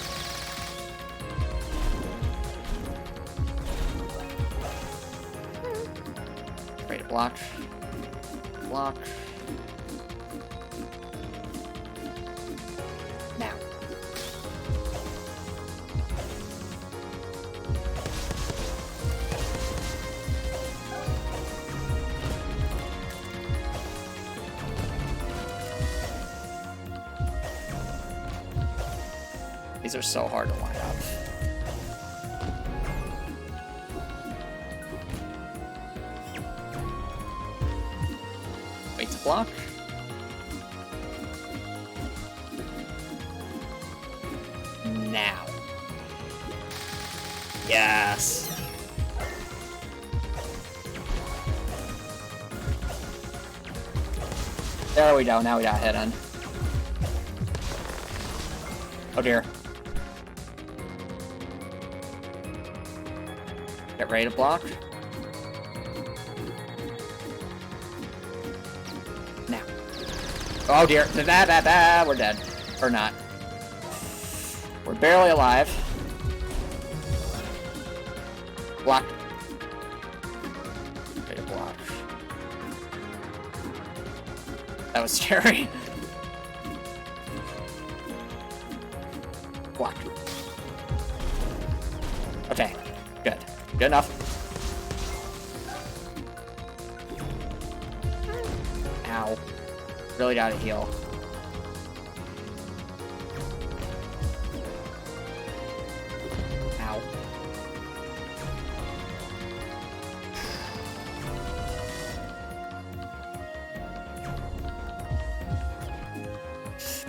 Ready to block. Block. Now. These are so hard to line up. Wait to block. Now. Yes. There we go. Now we got hit on. Oh dear. Get ready to block. Now. Oh dear. We're dead. Or not. We're barely alive. Block. Ready to block. That was scary. Block. Okay. Good. Good enough. Ow. Really gotta heal. Ow.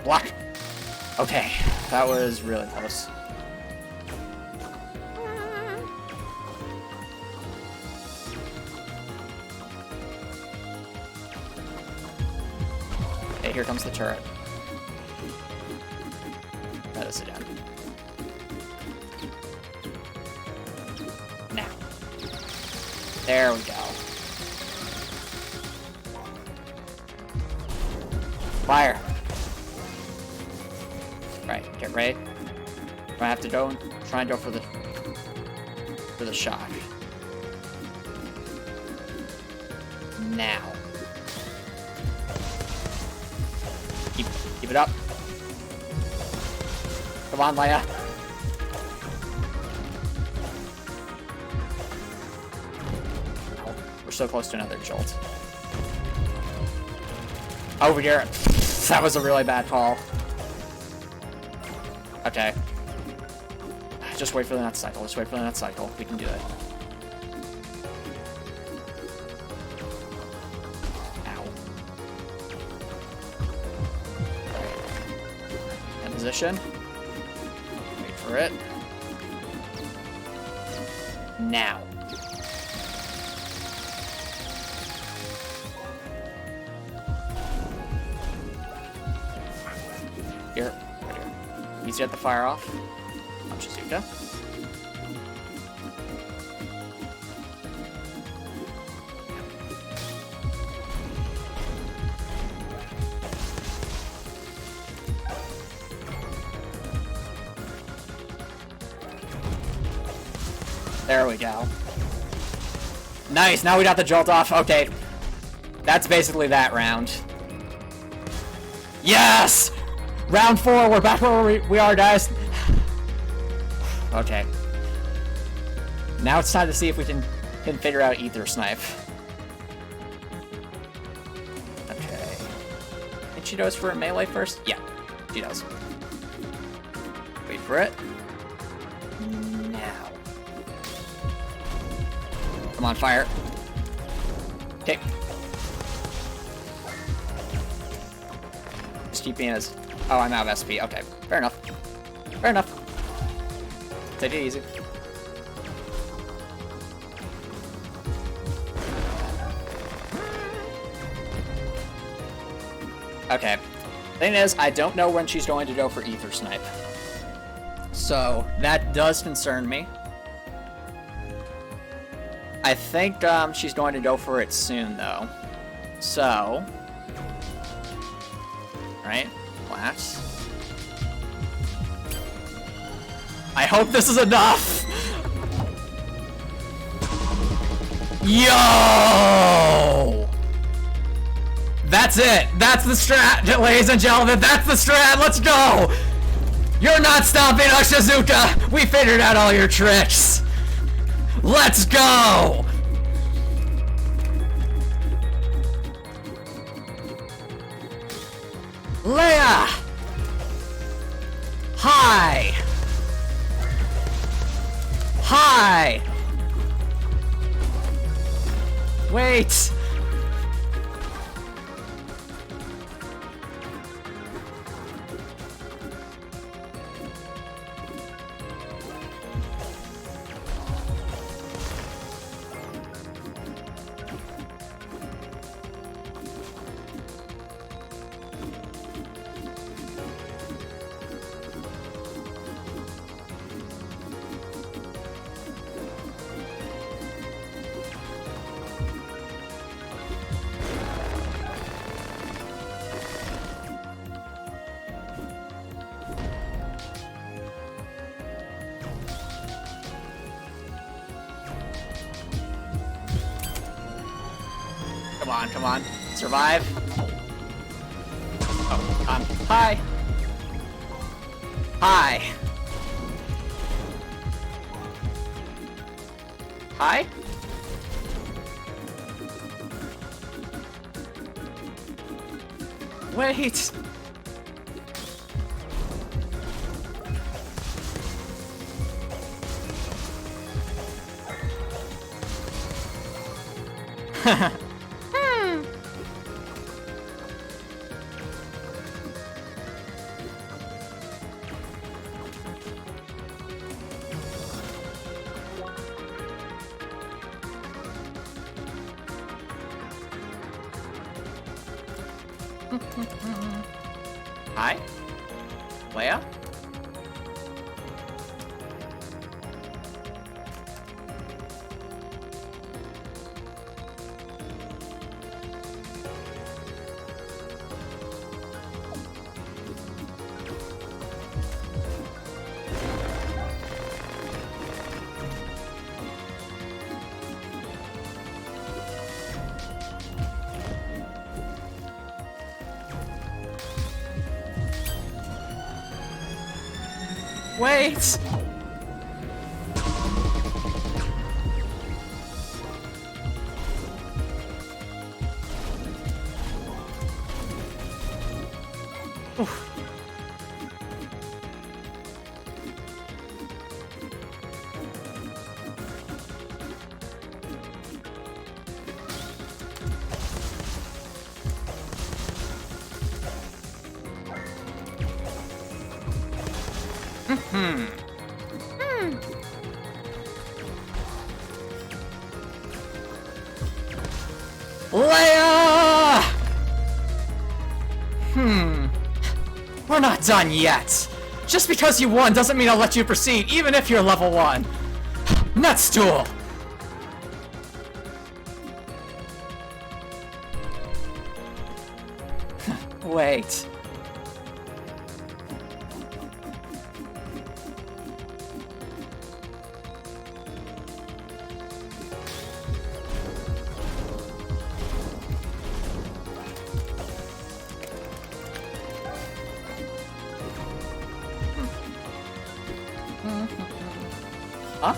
Block. Okay. That was really close. Okay, here comes the turret. That is again. Now. There we go. Fire. Right, get ready. I have to go and try and go for the shock. Now. Keep it up. Come on, Leia. Oh, we're so close to another jolt. Over here. That was a really bad call. Okay. Just wait for the next cycle. Just wait for the next cycle. We can do it. Ow. position. Wait for it. Now. Here, right here. Easy to get the fire off. On Shizuka. There we go. Nice, now we got the jolt off. Okay. That's basically that round. Yes! Round 4, we're back where we are, guys. Okay. Now it's time to see if we can figure out Ether Snipe. Okay. I think she goes for a melee first? Yeah, she does. Wait for it. Now. Come on, fire. Okay. Just keep being as... Oh, I'm out of SP. Okay, fair enough. Fair enough. Take it easy. Okay. Thing is, I don't know when she's going to go for Ether Snipe. So, that does concern me. I think she's going to go for it soon, though. So... Right? Relax. I hope this is enough! Yo! That's it! That's the strat, ladies and gentlemen! That's the strat! Let's go! You're not stopping us, Shizuka! We figured out all your tricks! Let's go! Leia! Hi! Hi! Wait! Come on, come on. Survive. Oh, hi. Hi. Hi? Wait. Hi? Leia? Wait! Oof. Leia! We're not done yet. Just because you won doesn't mean I'll let you proceed, even if you're level 1. Next duel! Wait. Huh?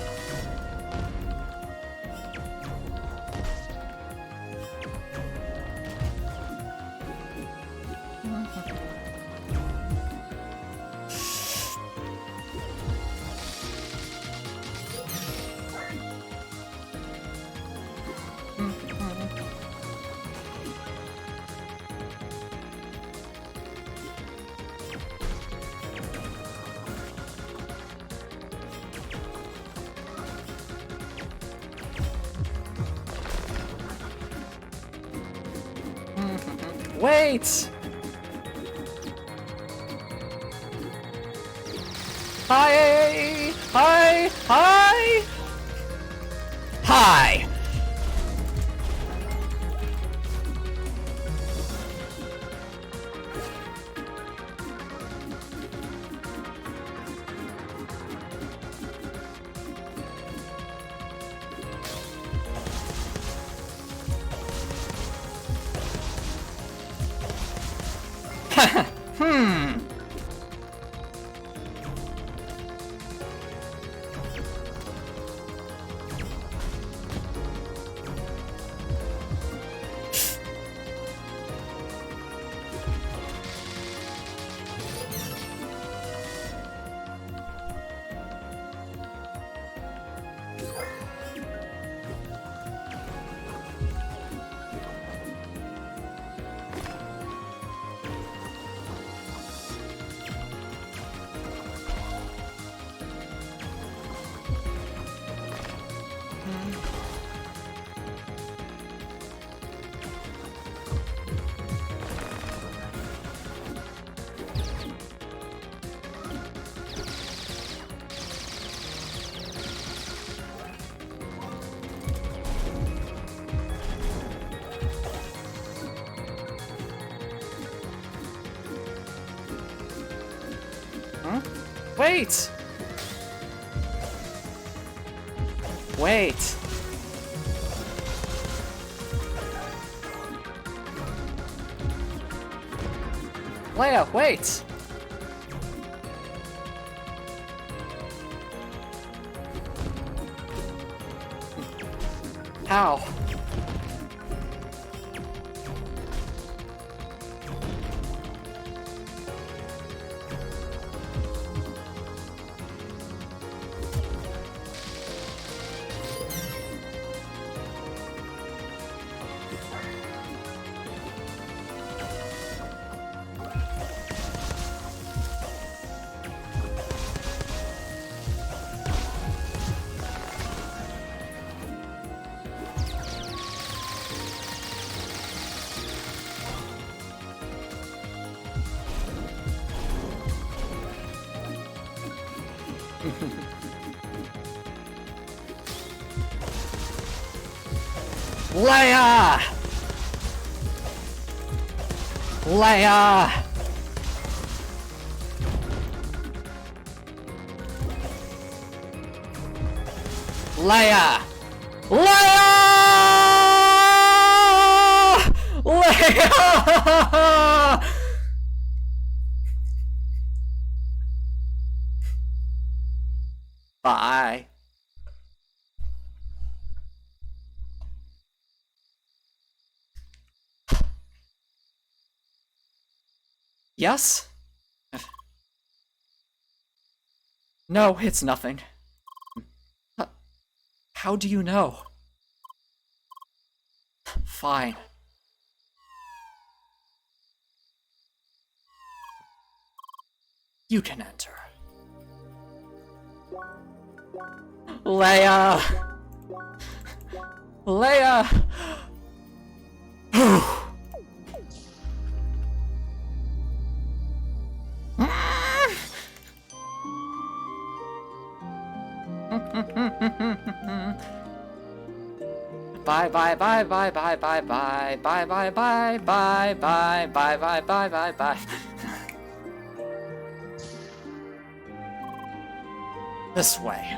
Wait! Hi! Hi! Hi! Hi! Wait! Wait! Leia, wait! How? Leia! Leia! Leia! Leia! Leia! Bye. Yes? No, it's nothing. How do you know? Fine. You can enter. Leia! Leia! Bye bye bye bye bye bye bye bye bye bye bye bye bye bye bye bye bye. This way.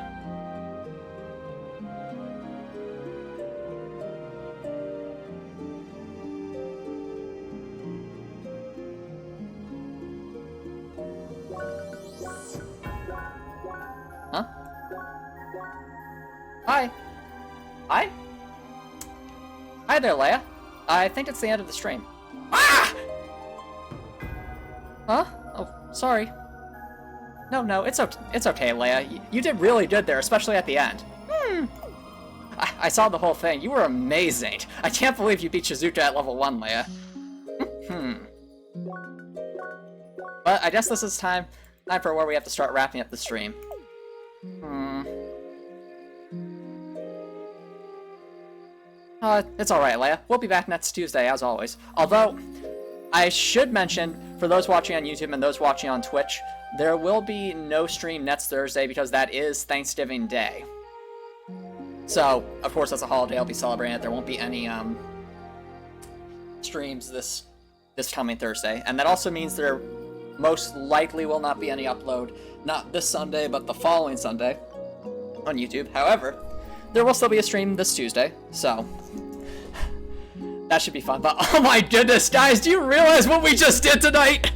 Huh? Hi. Hi? Hi there, Leia. I think it's the end of the stream. Ah! Huh? Oh, sorry. No, it's okay, Leia. You did really good there, especially at the end. I saw the whole thing. You were amazing. I can't believe you beat Shizuka at level 1, Leia. But I guess this is time for where we have to start wrapping up the stream. It's alright, Leia. We'll be back next Tuesday, as always. Although, I should mention, for those watching on YouTube and those watching on Twitch, there will be no stream next Thursday because that is Thanksgiving Day. So, of course, that's a holiday. I'll be celebrating it. There won't be any streams this coming Thursday. And that also means there most likely will not be any upload, not this Sunday, but the following Sunday on YouTube. However, there will still be a stream this Tuesday, so that should be fun. But oh my goodness, guys, do you realize what we just did tonight?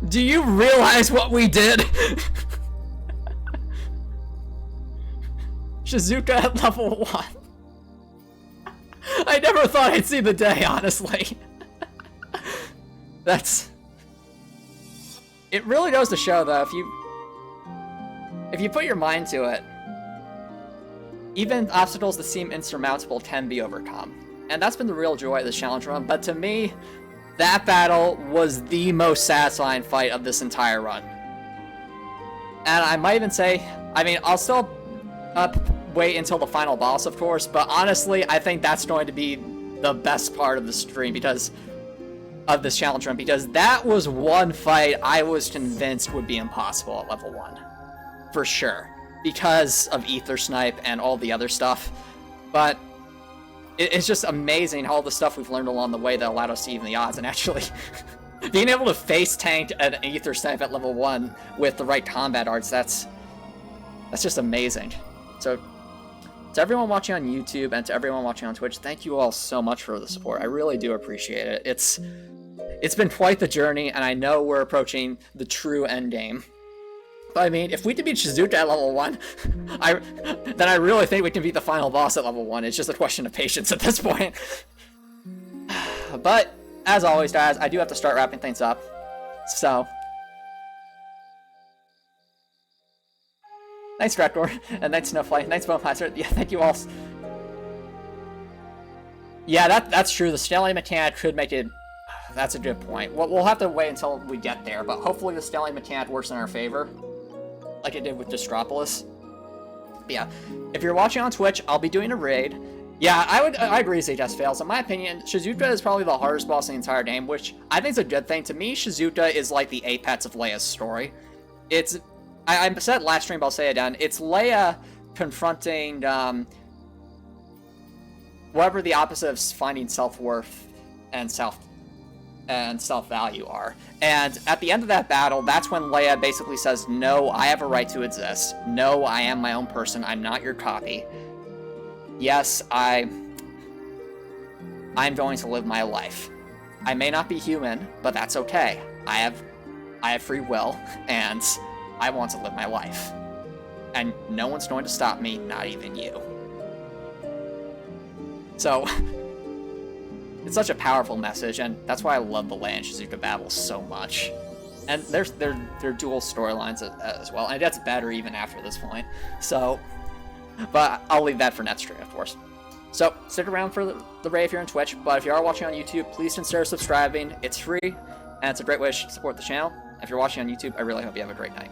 Do you realize what we did? Shizuka at level 1. I never thought I'd see the day, honestly. It really goes to show, though, if you put your mind to it, even obstacles that seem insurmountable can be overcome. And that's been the real joy of this challenge run, but to me, that battle was the most satisfying fight of this entire run. And I might even say, I mean, I'll still wait until the final boss, of course, but honestly, I think that's going to be the best part of the stream because of this challenge run, because that was one fight I was convinced would be impossible at level 1. For sure. Because of Ether Snipe and all the other stuff. But it's just amazing all the stuff we've learned along the way that allowed us to even the odds, and actually being able to face tank an Ether Snipe at level 1 with the right combat arts, that's just amazing. So to everyone watching on YouTube and to everyone watching on Twitch, thank you all so much for the support. I really do appreciate it. It's been quite the journey, and I know we're approaching the true end game. But I mean, if we can beat Shizuka at level 1, then I really think we can beat the final boss at level 1. It's just a question of patience at this point. But, as always, guys, I do have to start wrapping things up. So, thanks, Dractor, and thanks, Snowflake, thanks, Bonemaster. Yeah, thank you all. Yeah, that's true. The scaling mechanic could make it... That's a good point. We'll have to wait until we get there, but hopefully the scaling mechanic works in our favor, like it did with Distropolis. But yeah, if you're watching on Twitch, I'll be doing a raid. Yeah, I agree ZS fails. In my opinion, Shizuka is probably the hardest boss in the entire game, which I think is a good thing. To me, Shizuka is like the apex of Leia's story. I said last stream, but I'll say it again. It's Leia confronting whatever the opposite of finding self-worth and self-value are. And at the end of that battle, that's when Leia basically says, no, I have a right to exist. No, I am my own person. I'm not your copy. Yes, I'm going to live my life. I may not be human, but that's okay. I have free will, and I want to live my life. And no one's going to stop me, not even you. So... It's such a powerful message, and that's why I love the Leia and Shizuka battles so much. And there's their dual storylines as well, and it gets better even after this point. So, but I'll leave that for next stream, of course. So, stick around for the raid if you're on Twitch, but if you are watching on YouTube, please consider subscribing. It's free, and it's a great way to support the channel. If you're watching on YouTube, I really hope you have a great night.